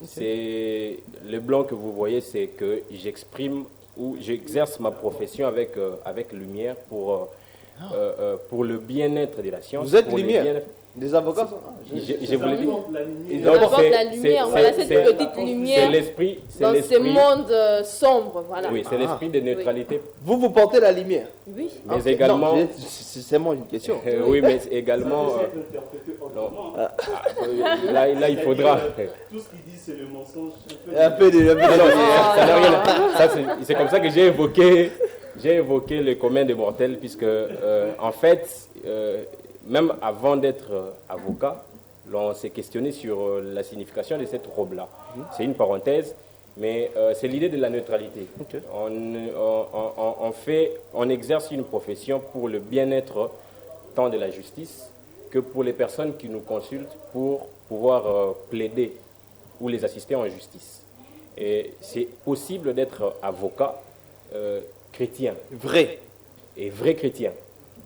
C'est le blanc que vous voyez, c'est que j'exprime ou j'exerce ma profession avec lumière pour le bien-être de la science. Vous êtes pour le lumière. bien-être. Des avocats sont. Je vous l'ai dit. Ils Donc, apportent c'est- la lumière, c'est- voilà, c'est- cette c'est- petite C'est lumière l'esprit. C'est dans ce l'esprit. monde sombre. Voilà. Oui, c'est l'esprit de neutralité. Vous portez la lumière. Oui. Mais Ok. également. Non, c'est seulement une question. Oui, mais également. Non. Là, il faudra. Tout ce qu'il dit, c'est le mensonge. Un peu de. Ça n'a rien à- ça, c'est comme ça que j'ai évoqué le commun des mortels, puisque en fait, même avant d'être avocat, l'on s'est questionné sur la signification de cette robe-là. C'est une parenthèse, mais c'est l'idée de la neutralité. Ok. On exerce une profession pour le bien-être tant de la justice que pour les personnes qui nous consultent pour pouvoir plaider ou les assister en justice. Et c'est possible d'être avocat chrétien Vrai. et vrai chrétien.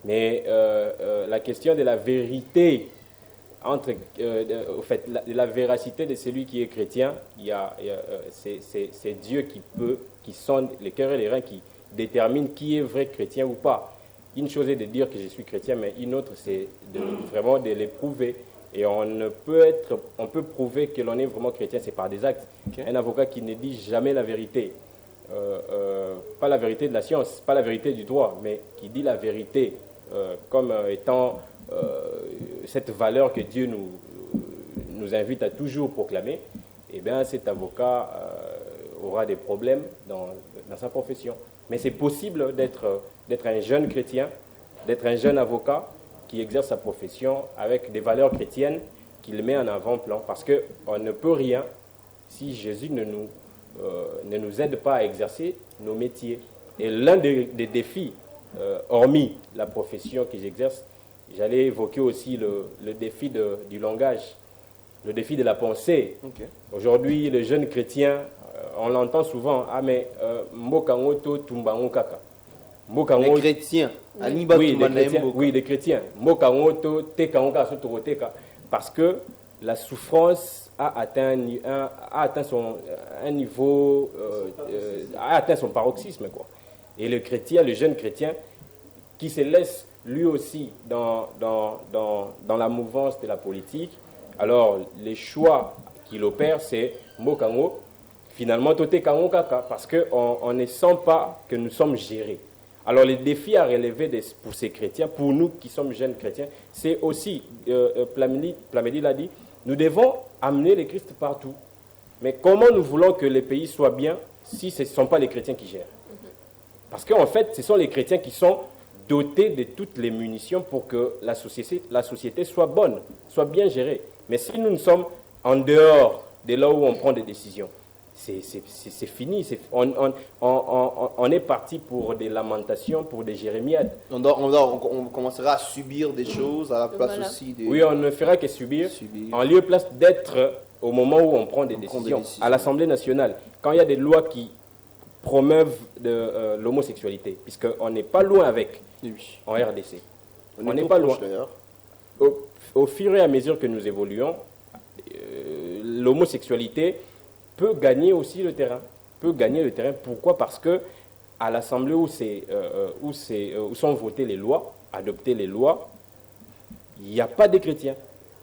Mais la question de la vérité entre au fait, la véracité de celui qui est chrétien, c'est Dieu qui sonde les cœurs et les reins, qui détermine qui est vrai chrétien ou pas. Une chose est de dire que je suis chrétien, mais une autre, c'est vraiment de l'éprouver. Et on peut prouver que l'on est vraiment chrétien, c'est par des actes. Okay. Un avocat qui ne dit jamais la vérité, pas la vérité de la science, pas la vérité du droit, mais qui dit la vérité comme étant cette valeur que Dieu nous invite à toujours proclamer, eh bien cet avocat aura des problèmes dans sa profession. Mais c'est possible d'être un jeune chrétien, d'être un jeune avocat qui exerce sa profession avec des valeurs chrétiennes qu'il met en avant-plan. Parce qu'on ne peut rien si Jésus ne nous aide pas à exercer nos métiers. Et l'un des défis, hormis la profession que j'exerce, j'allais évoquer aussi le défi du langage, le défi de la pensée. Okay. Aujourd'hui, les jeunes chrétiens, on l'entend souvent, ah mais Mbokangoto Tumbango Kaka. Les chrétiens. Oui, les chrétiens. Mbokangoto Tekangoka Sotoroteka. Parce que la souffrance a atteint son paroxysme, quoi. Et le chrétien, le jeune chrétien, qui se laisse lui aussi dans la mouvance de la politique, alors les choix qu'il opère, c'est Mbokango, finalement Totekango Kaka, parce qu'on ne sent pas que nous sommes gérés. Alors les défis à relever pour ces chrétiens, pour nous qui sommes jeunes chrétiens, c'est aussi, Plamedi l'a dit, nous devons amener le Christ partout. Mais comment nous voulons que les pays soient bien si ce ne sont pas les chrétiens qui gèrent? Parce qu'en fait, ce sont les chrétiens qui sont dotés de toutes les munitions pour que la société soit bonne, soit bien gérée. Mais si nous sommes en dehors de là où on prend des décisions, c'est fini. On est parti pour des lamentations, pour des jérémiades. On commencera à subir des choses à la place aussi des... Oui, on ne fera que subir. En lieu et place d'être au moment où on prend des décisions. À l'Assemblée nationale, quand il y a des lois qui promeuvent l'homosexualité, puisqu'on n'est pas loin avec en RDC. On n'est pas loin. Au fur et à mesure que nous évoluons, l'homosexualité peut gagner aussi le terrain. Pourquoi? Parce que à l'Assemblée où sont votées les lois, adoptées les lois, il n'y a pas de chrétiens.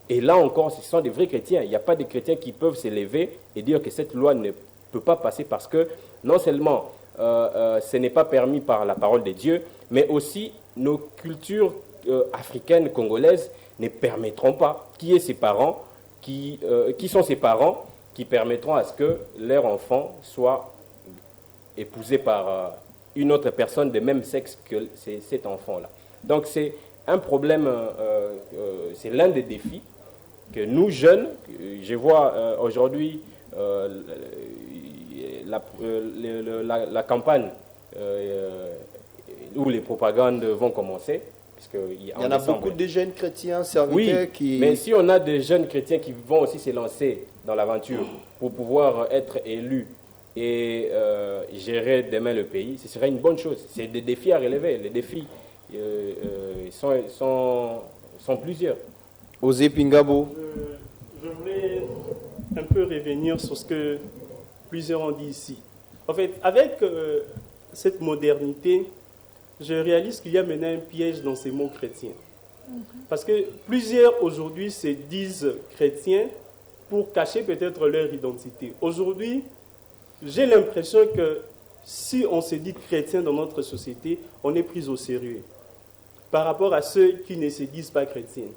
Et là encore, ce sont des vrais chrétiens. Il n'y a pas de chrétiens qui peuvent s'élever et dire que cette loi ne peut pas passer parce que non seulement ce n'est pas permis par la parole de Dieu, mais aussi nos cultures africaines, congolaises ne permettront pas. Qui est ses parents, qui sont ses parents qui permettront à ce que leur enfant soit épousé par une autre personne de même sexe que cet enfant-là. Donc c'est un problème, c'est l'un des défis que nous jeunes, je vois aujourd'hui la campagne où les propagandes vont commencer. Il y en a beaucoup de jeunes chrétiens serviteurs qui... mais si on a des jeunes chrétiens qui vont aussi se lancer dans l'aventure pour pouvoir être élus et gérer demain le pays, ce serait une bonne chose. C'est des défis à relever. Les défis sont plusieurs. Osé Pingabo. Je voulais un peu revenir sur ce que plusieurs ont dit ici. En fait, avec cette modernité, je réalise qu'il y a maintenant un piège dans ces mots chrétiens. Parce que plusieurs aujourd'hui se disent chrétiens pour cacher peut-être leur identité. Aujourd'hui, j'ai l'impression que si on se dit chrétien dans notre société, on est pris au sérieux par rapport à ceux qui ne se disent pas chrétiens.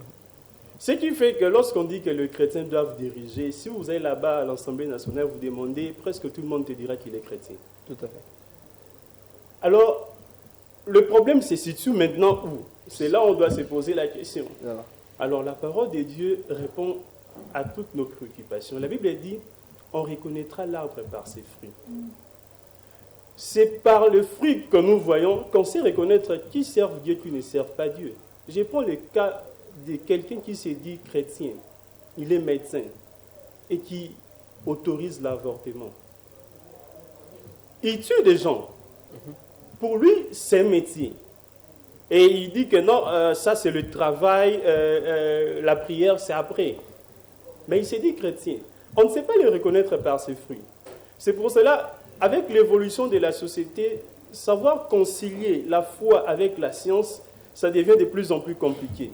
Ce qui fait que lorsqu'on dit que les chrétiens doivent diriger, si vous allez là-bas à l'Assemblée nationale, vous demandez, presque tout le monde te dira qu'il est chrétien. Tout à fait. Alors, le problème se situe maintenant où? C'est là où on doit se poser la question. Voilà. Alors, la parole de Dieu répond à toutes nos préoccupations. La Bible dit, on reconnaîtra l'arbre par ses fruits. C'est par le fruit que nous voyons qu'on sait reconnaître qui servent Dieu, qui ne servent pas Dieu. Je prends le cas de quelqu'un qui se dit chrétien. Il est médecin et qui autorise l'avortement. Il tue des gens. Pour lui, c'est un métier. Et il dit que non, ça c'est le travail, la prière c'est après. Mais il s'est dit chrétien. On ne sait pas les reconnaître par ses fruits. C'est pour cela, avec l'évolution de la société, savoir concilier la foi avec la science, ça devient de plus en plus compliqué.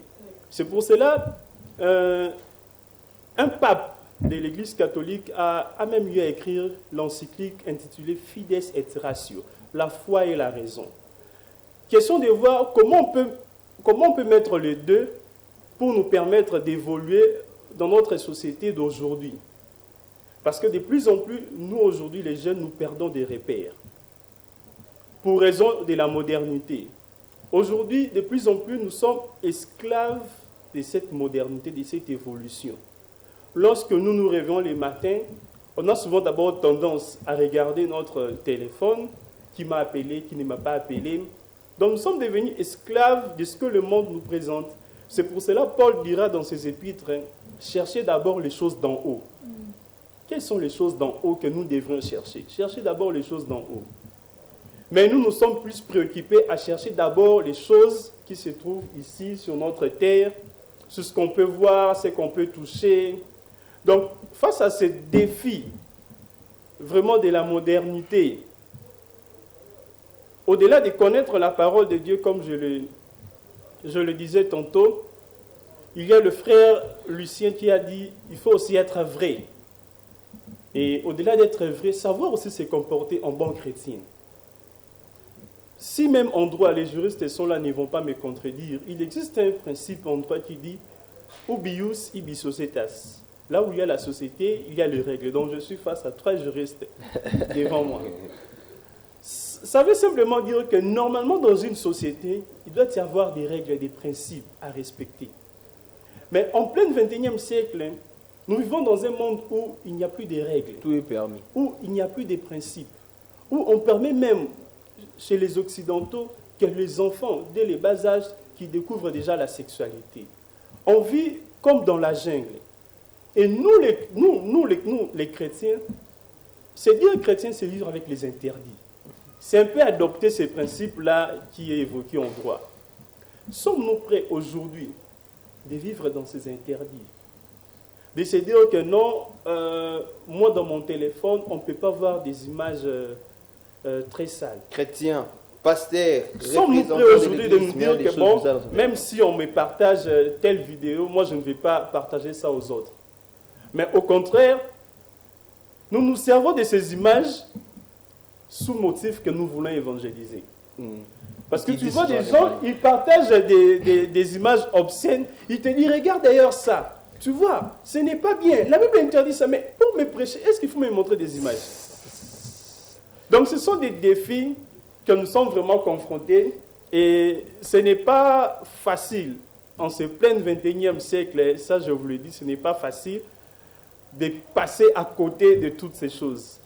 C'est pour cela, un pape de l'Église catholique a même eu à écrire l'encyclique intitulée Fides et Ratio, la foi et la raison. Question de voir comment on peut mettre les deux pour nous permettre d'évoluer dans notre société d'aujourd'hui. Parce que de plus en plus, nous aujourd'hui, les jeunes, nous perdons des repères. Pour raison de la modernité. Aujourd'hui, de plus en plus, nous sommes esclaves de cette modernité, de cette évolution. Lorsque nous nous réveillons les matins, on a souvent d'abord tendance à regarder notre téléphone, qui m'a appelé, qui ne m'a pas appelé. Donc nous sommes devenus esclaves de ce que le monde nous présente. C'est pour cela que Paul dira dans ses épîtres, cherchez d'abord les choses d'en haut. Quelles sont les choses d'en haut que nous devrions chercher? Cherchez d'abord les choses d'en haut. Mais nous sommes plus préoccupés à chercher d'abord les choses qui se trouvent ici, sur notre terre, sur ce qu'on peut voir, ce qu'on peut toucher. Donc, face à ces défis, vraiment de la modernité, au-delà de connaître la parole de Dieu, comme je le disais tantôt, il y a le frère Lucien qui a dit, il faut aussi être vrai. Et au-delà d'être vrai, savoir aussi se comporter en bon chrétien. Si même en droit, les juristes sont là, ne vont pas me contredire, il existe un principe en droit qui dit « ubius ibi societas ». Là où il y a la société, il y a les règles. Donc je suis face à 3 juristes devant moi. Ça veut simplement dire que normalement dans une société, il doit y avoir des règles et des principes à respecter. Mais en plein 21e siècle, nous vivons dans un monde où il n'y a plus de règles. Tout est permis. Où il n'y a plus de principes. Où on permet même, chez les Occidentaux, que les enfants, dès le bas âge, qui découvrent déjà la sexualité. On vit comme dans la jungle. Et nous les chrétiens, c'est dire chrétien, c'est vivre avec les interdits. C'est un peu adopter ces principes-là qui est évoqué en droit. Sommes-nous prêts aujourd'hui de vivre dans ces interdits? De se dire que non, moi dans mon téléphone, on ne peut pas voir des images très sales. Chrétien, pasteur, sommes-nous prêts aujourd'hui de nous dire que bon, même si on me partage telle vidéo, moi je ne vais pas partager ça aux autres. Mais au contraire, nous nous servons de ces images sous motif que nous voulons évangéliser. Parce que tu vois des gens, ils partagent des images obscènes, ils te disent, regarde d'ailleurs ça. Tu vois, ce n'est pas bien. La Bible interdit ça, mais pour me prêcher, est-ce qu'il faut me montrer des images? Donc ce sont des défis que nous sommes vraiment confrontés et ce n'est pas facile. En ce plein 21e siècle, ça je vous le dis, ce n'est pas facile de passer à côté de toutes ces choses.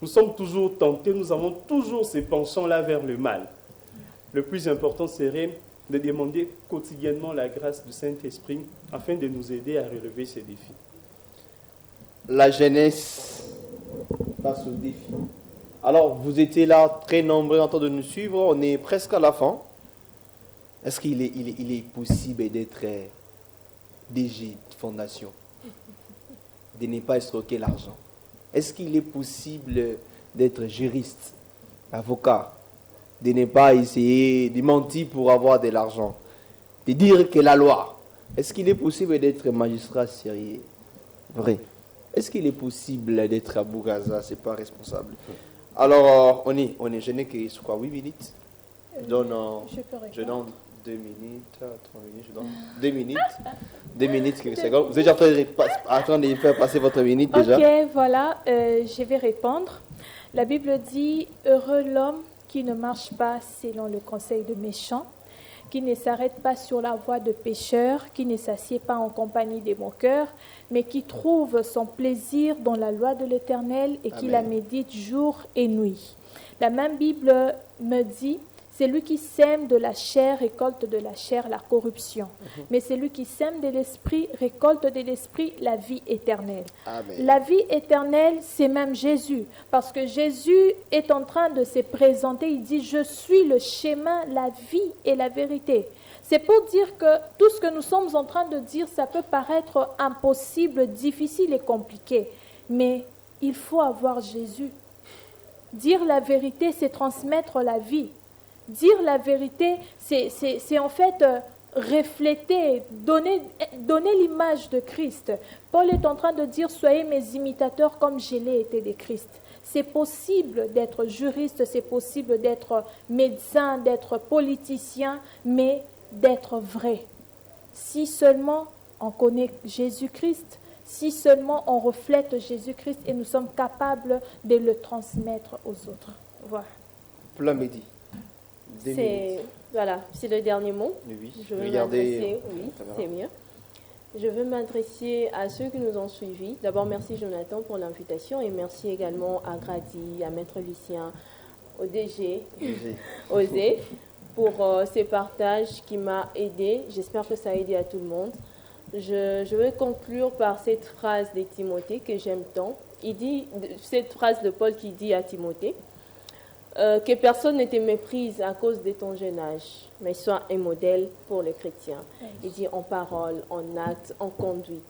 Nous sommes toujours tentés, nous avons toujours ces penchants-là vers le mal. Le plus important serait de demander quotidiennement la grâce du Saint-Esprit afin de nous aider à relever ces défis. La jeunesse face aux défis. Alors, vous étiez là très nombreux en train de nous suivre, on est presque à la fin. Est-ce qu'il est possible d'être DG de fondation, de ne pas escroquer l'argent? Est-ce qu'il est possible d'être juriste, avocat, de ne pas essayer de mentir pour avoir de l'argent, de dire que la loi? Est-ce qu'il est possible d'être magistrat sérieux? Vrai. Est-ce qu'il est possible d'être à Bougaza? C'est pas responsable. Alors, on est, je n'ai que 8 minutes. Je donne 2 minutes, 3 minutes, je donne 2 minutes. 2 minutes, quelques secondes. Vous êtes en train de faire passer votre minute déjà. Ok, voilà, je vais répondre. La Bible dit, heureux l'homme qui ne marche pas selon le conseil de méchants, qui ne s'arrête pas sur la voie de pécheurs, qui ne s'assied pas en compagnie des moqueurs, mais qui trouve son plaisir dans la loi de l'Éternel et qui la médite jour et nuit. La même Bible me dit, Celui qui sème de la chair récolte de la chair la corruption. Mais celui qui sème de l'esprit récolte de l'esprit la vie éternelle. Amen. La vie éternelle, c'est même Jésus. Parce que Jésus est en train de se présenter. Il dit, je suis le chemin, la vie et la vérité. C'est pour dire que tout ce que nous sommes en train de dire, ça peut paraître impossible, difficile et compliqué. Mais il faut avoir Jésus. Dire la vérité, c'est transmettre la vie. Dire la vérité, c'est en fait refléter, donner l'image de Christ. Paul est en train de dire, soyez mes imitateurs comme je l'ai été de Christ. C'est possible d'être juriste, c'est possible d'être médecin, d'être politicien, mais d'être vrai. Si seulement on connaît Jésus-Christ, si seulement on reflète Jésus-Christ et nous sommes capables de le transmettre aux autres. Voilà. Plan midi. Voilà, c'est le dernier mot. Oui. Je veux Regardez, m'adresser, oui, c'est mieux. Je veux m'adresser à ceux qui nous ont suivis. D'abord, merci Jonathan pour l'invitation et merci également à Grady, à Maître Lucien, au DG, Osé, pour ces partages qui m'ont aidé. J'espère que ça a aidé à tout le monde. Je veux conclure par cette phrase de Timothée que j'aime tant. Il dit, cette phrase de Paul qui dit à Timothée, que personne ne te méprise à cause de ton jeune âge, mais sois un modèle pour les chrétiens. Il dit en parole, en acte, en conduite.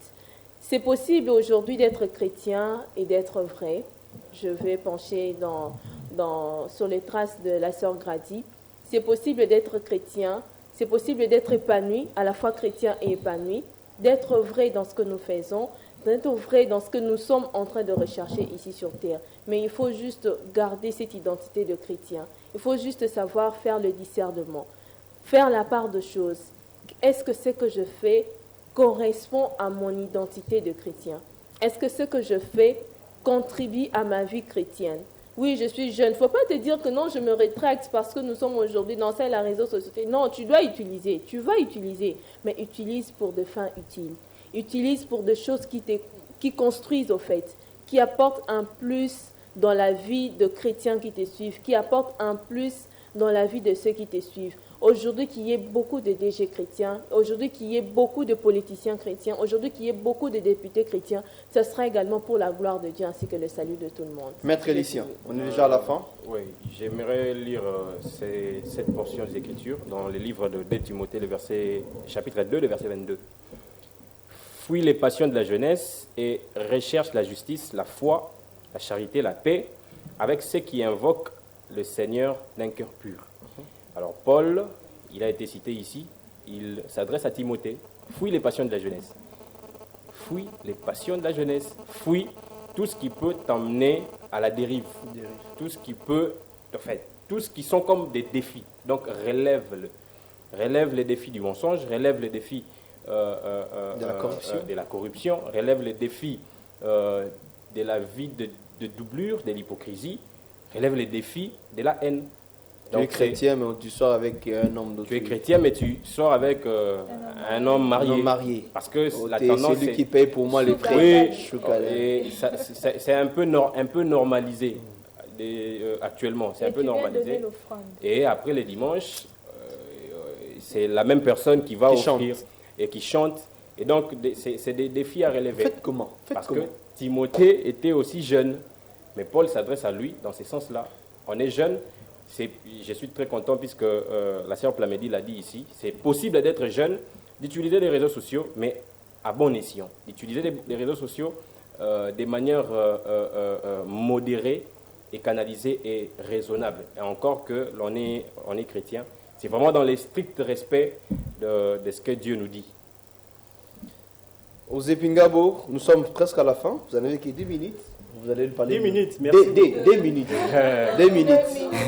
C'est possible aujourd'hui d'être chrétien et d'être vrai. Je vais pencher sur les traces de la sœur Grady. C'est possible d'être chrétien, c'est possible d'être épanoui, à la fois chrétien et épanoui, d'être vrai dans ce que nous faisons, d'être vrai dans ce que nous sommes en train de rechercher ici sur Terre. Mais il faut juste garder cette identité de chrétien. Il faut juste savoir faire le discernement, faire la part de choses. Est-ce que ce que je fais correspond à mon identité de chrétien? Est-ce que ce que je fais contribue à ma vie chrétienne? Oui, je suis jeune. Il ne faut pas te dire que non, je me rétracte parce que nous sommes aujourd'hui dans la réseau social. Non, tu dois utiliser, tu vas utiliser, mais utilise pour des fins utiles. Utilise pour des choses qui construisent au fait, qui apportent un plus dans la vie de chrétiens qui te suivent, qui apportent un plus dans la vie de ceux qui te suivent. Aujourd'hui, qu'il y ait beaucoup de DG chrétiens, aujourd'hui qu'il y ait beaucoup de politiciens chrétiens, aujourd'hui qu'il y ait beaucoup de députés chrétiens, ce sera également pour la gloire de Dieu ainsi que le salut de tout le monde. Maître Lucien, on est déjà à la fin. Oui, j'aimerais lire cette portion des Écritures dans le livre de 2 Timothée, chapitre 2, le verset 22. Fuis les passions de la jeunesse et recherche la justice, la foi, la charité, la paix, avec ceux qui invoquent le Seigneur d'un cœur pur. Alors Paul, il a été cité ici, il s'adresse à Timothée. Fuis les passions de la jeunesse. Fuis les passions de la jeunesse. Fuis tout ce qui peut t'emmener à la dérive. Tout ce qui peut, en fait, tout ce qui sont comme des défis. Donc relève-le. Relève les défis du mensonge, relève les défis de la corruption, relève les défis de la vie de doublure, de l'hypocrisie, relève les défis de la haine. Tu es chrétien, mais tu sors avec un homme d'autrui. Tu es chrétien, mais tu sors avec un homme marié. Un homme marié. Parce que la tendance, c'est lui qui paye pour moi les frais. Oui, c'est un peu normalisé actuellement. C'est un peu normalisé. Et après les dimanches, c'est la même personne qui va offrir et qui chante. Et donc, c'est des défis à relever. Faites comment? Parce que Timothée était aussi jeune. Mais Paul s'adresse à lui dans ce sens-là. On est jeune. Je suis très content puisque la sœur Plamedi l'a dit ici. C'est possible d'être jeune, d'utiliser les réseaux sociaux, mais à bon escient. D'utiliser les réseaux sociaux de manière modérée et canalisée et raisonnable. Et encore que l'on est chrétien. C'est vraiment dans le strict respect de ce que Dieu nous dit. Osé Pingabo, nous sommes presque à la fin. Vous en avez que 10 minutes. Vous allez parler 10 minutes, merci. 2 minutes. 2 minutes.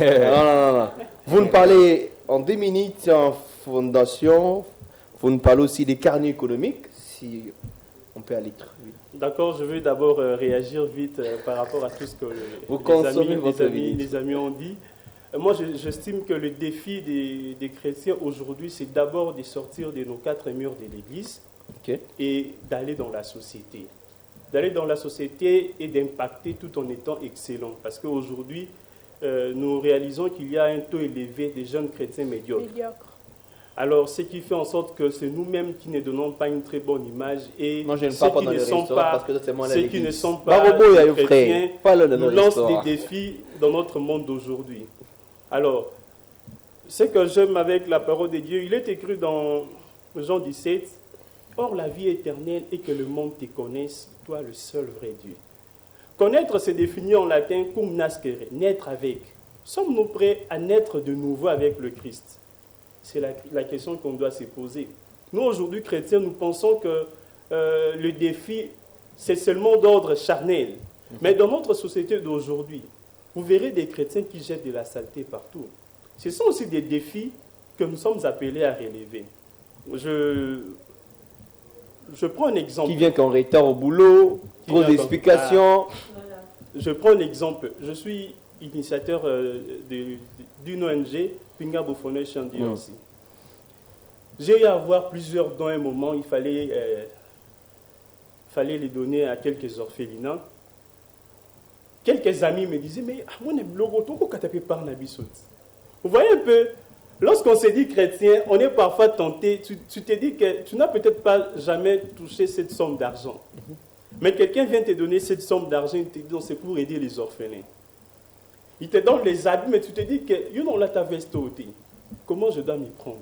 Non. Vous nous parlez en 2 minutes en fondation. Vous nous parlez aussi des carnets économiques, si on peut aller très vite. D'accord, je veux d'abord réagir vite par rapport à tout ce que les amis ont dit. Moi, j'estime que le défi des chrétiens aujourd'hui, c'est d'abord de sortir de nos 4 murs de l'Église et d'aller dans la société. D'aller dans la société et d'impacter tout en étant excellent. Parce qu'aujourd'hui, nous réalisons qu'il y a un taux élevé de jeunes chrétiens médiocres. Médiocre. Alors, ce qui fait en sorte que c'est nous-mêmes qui ne donnons pas une très bonne image et Moi, je ne ceux pars pas qui dans ne les sont restaurants pas, parce que ça, c'est moi, ceux qui ne sont Bah, pas Robo, il y a un chrétiens frère. Pas le nous lancent restaurant. des défis dans notre monde d'aujourd'hui. Alors, ce que j'aime avec la parole de Dieu, il est écrit dans Jean 17, « Or la vie éternelle est que le monde te connaisse, toi le seul vrai Dieu. » Connaître, c'est défini en latin « cum nascere », naître avec. Sommes-nous prêts à naître de nouveau avec le Christ? C'est la question qu'on doit se poser. Nous, aujourd'hui, chrétiens, nous pensons que le défi, c'est seulement d'ordre charnel. Mais dans notre société d'aujourd'hui, vous verrez des chrétiens qui jettent de la saleté partout. Ce sont aussi des défis que nous sommes appelés à relever. Je prends un exemple. Qui vient qu'en retard au boulot, Qui trop vient d'explications. Je prends un exemple. Je suis initiateur d'une ONG, Pingabo Foundation DRC. J'ai eu à avoir plusieurs dons à un moment. Il fallait les donner à quelques orphelinats. Quelques amis me disaient, mais vous voyez un peu, lorsqu'on se dit chrétien, on est parfois tenté, tu te dis que tu n'as peut-être pas jamais touché cette somme d'argent. Mais quelqu'un vient te donner cette somme d'argent, il te dit, c'est pour aider les orphelins. Il te donne les habits, mais tu te dis que, comment je dois m'y prendre?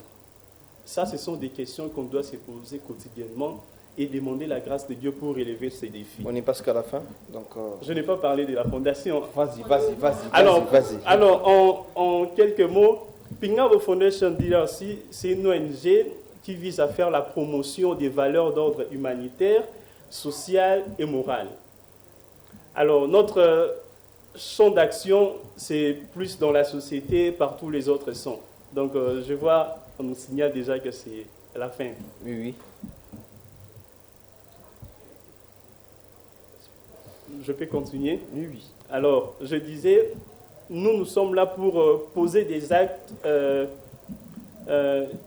Ça, ce sont des questions qu'on doit se poser quotidiennement et demander la grâce de Dieu pour élever ces défis. On est presque à la fin. Donc, Je n'ai pas parlé de la fondation. Alors, En quelques mots, Pingabo Foundation DRC, c'est une ONG qui vise à faire la promotion des valeurs d'ordre humanitaire, social et moral. Alors, notre champ d'action, c'est plus dans la société, par tous les autres sons. Donc, je vois, on nous signale déjà que c'est la fin. oui. Je peux continuer? Oui. Alors, je disais, nous sommes là pour poser des actes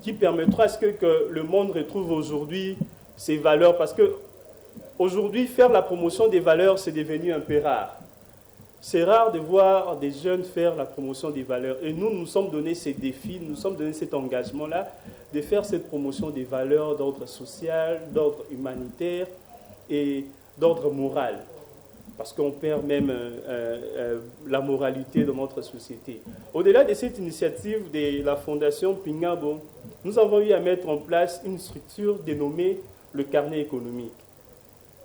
qui permettront à ce que le monde retrouve aujourd'hui ses valeurs. Parce que aujourd'hui, faire la promotion des valeurs, c'est devenu un peu rare. C'est rare de voir des jeunes faire la promotion des valeurs. Et nous sommes donné ces défis, nous sommes donné cet engagement-là de faire cette promotion des valeurs d'ordre social, d'ordre humanitaire et d'ordre moral. Parce qu'on perd même la moralité de notre société. Au-delà de cette initiative de la Fondation Pingabo, nous avons eu à mettre en place une structure dénommée le carnet économique.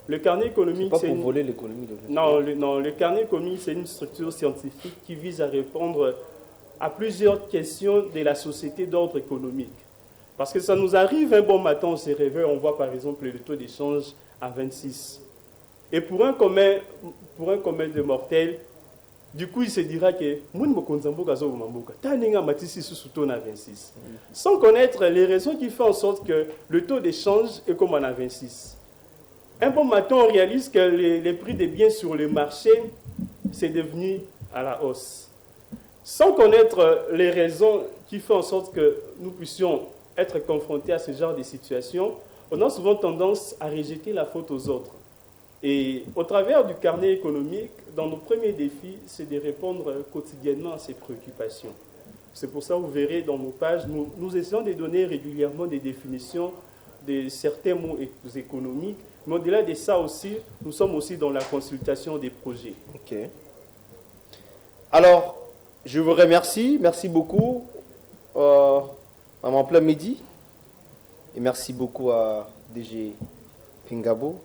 Le carnet économique, c'est pas pour voler l'économie. Non, le carnet économique, c'est une structure scientifique qui vise à répondre à plusieurs questions de la société d'ordre économique. Parce que ça nous arrive un bon matin, on se réveille, on voit par exemple le taux d'échange à 26. Et pour un commun de mortels, du coup, il se dira que sans connaître les raisons qui font en sorte que le taux d'échange est comme on a 26. Un bon matin, on réalise que les prix des biens sur le marché, c'est devenu à la hausse. Sans connaître les raisons qui font en sorte que nous puissions être confrontés à ce genre de situation, on a souvent tendance à rejeter la faute aux autres. Et au travers du carnet économique, dans nos premiers défis, c'est de répondre quotidiennement à ces préoccupations. C'est pour ça que vous verrez dans nos pages, nous essayons de donner régulièrement des définitions de certains mots économiques. Mais au-delà de ça aussi, nous sommes aussi dans la consultation des projets. Ok. Alors, je vous remercie. Merci beaucoup à mon plein midi. Et merci beaucoup à DG Pingabo.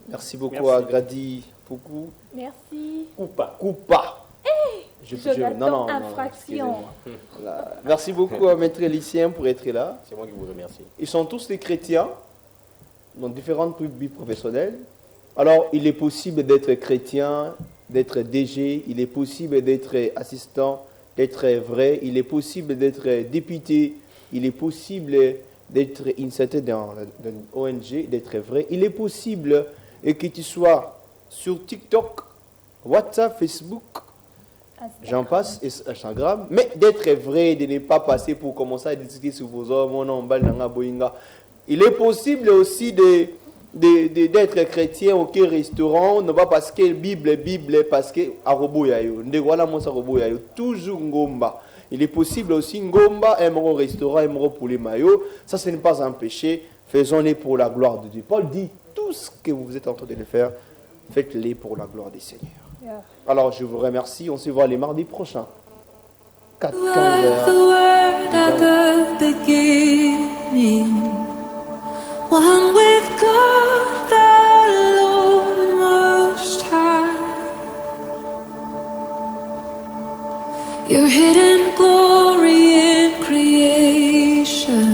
Merci beaucoup à Grady Poukou. Merci. Coupa. Jonathan Infraction. Merci beaucoup à Maître Lycien pour être là. C'est moi qui vous remercie. Ils sont tous des chrétiens dans différentes vies professionnelles. Alors, il est possible d'être chrétien, d'être DG, il est possible d'être assistant, d'être vrai, il est possible d'être député, il est possible d'être initiateur dans une ONG, d'être vrai. Il est possible que tu sois sur TikTok, WhatsApp, Facebook, j'en passe, et Instagram, mais d'être vrai, de ne pas passer pour commencer à discuter sur vos hommes, il est possible aussi d'être chrétien au restaurant, non pas parce que Bible, parce que arobo yayo. Nde voilà moi ça arobo yayo. Toujours ngomba. Il est possible aussi ngomba, un au restaurant, un pour les maillots. Ça, ce n'est pas un péché. Faisons-les pour la gloire de Dieu. Paul dit, tout ce que vous êtes en train de le faire, faites-les pour la gloire du Seigneur. Yeah. Alors, je vous remercie. On se voit les mardis prochains. 4, You 15 were the heures. Word at the beginning, one with God the Lord Most High. Your hidden glory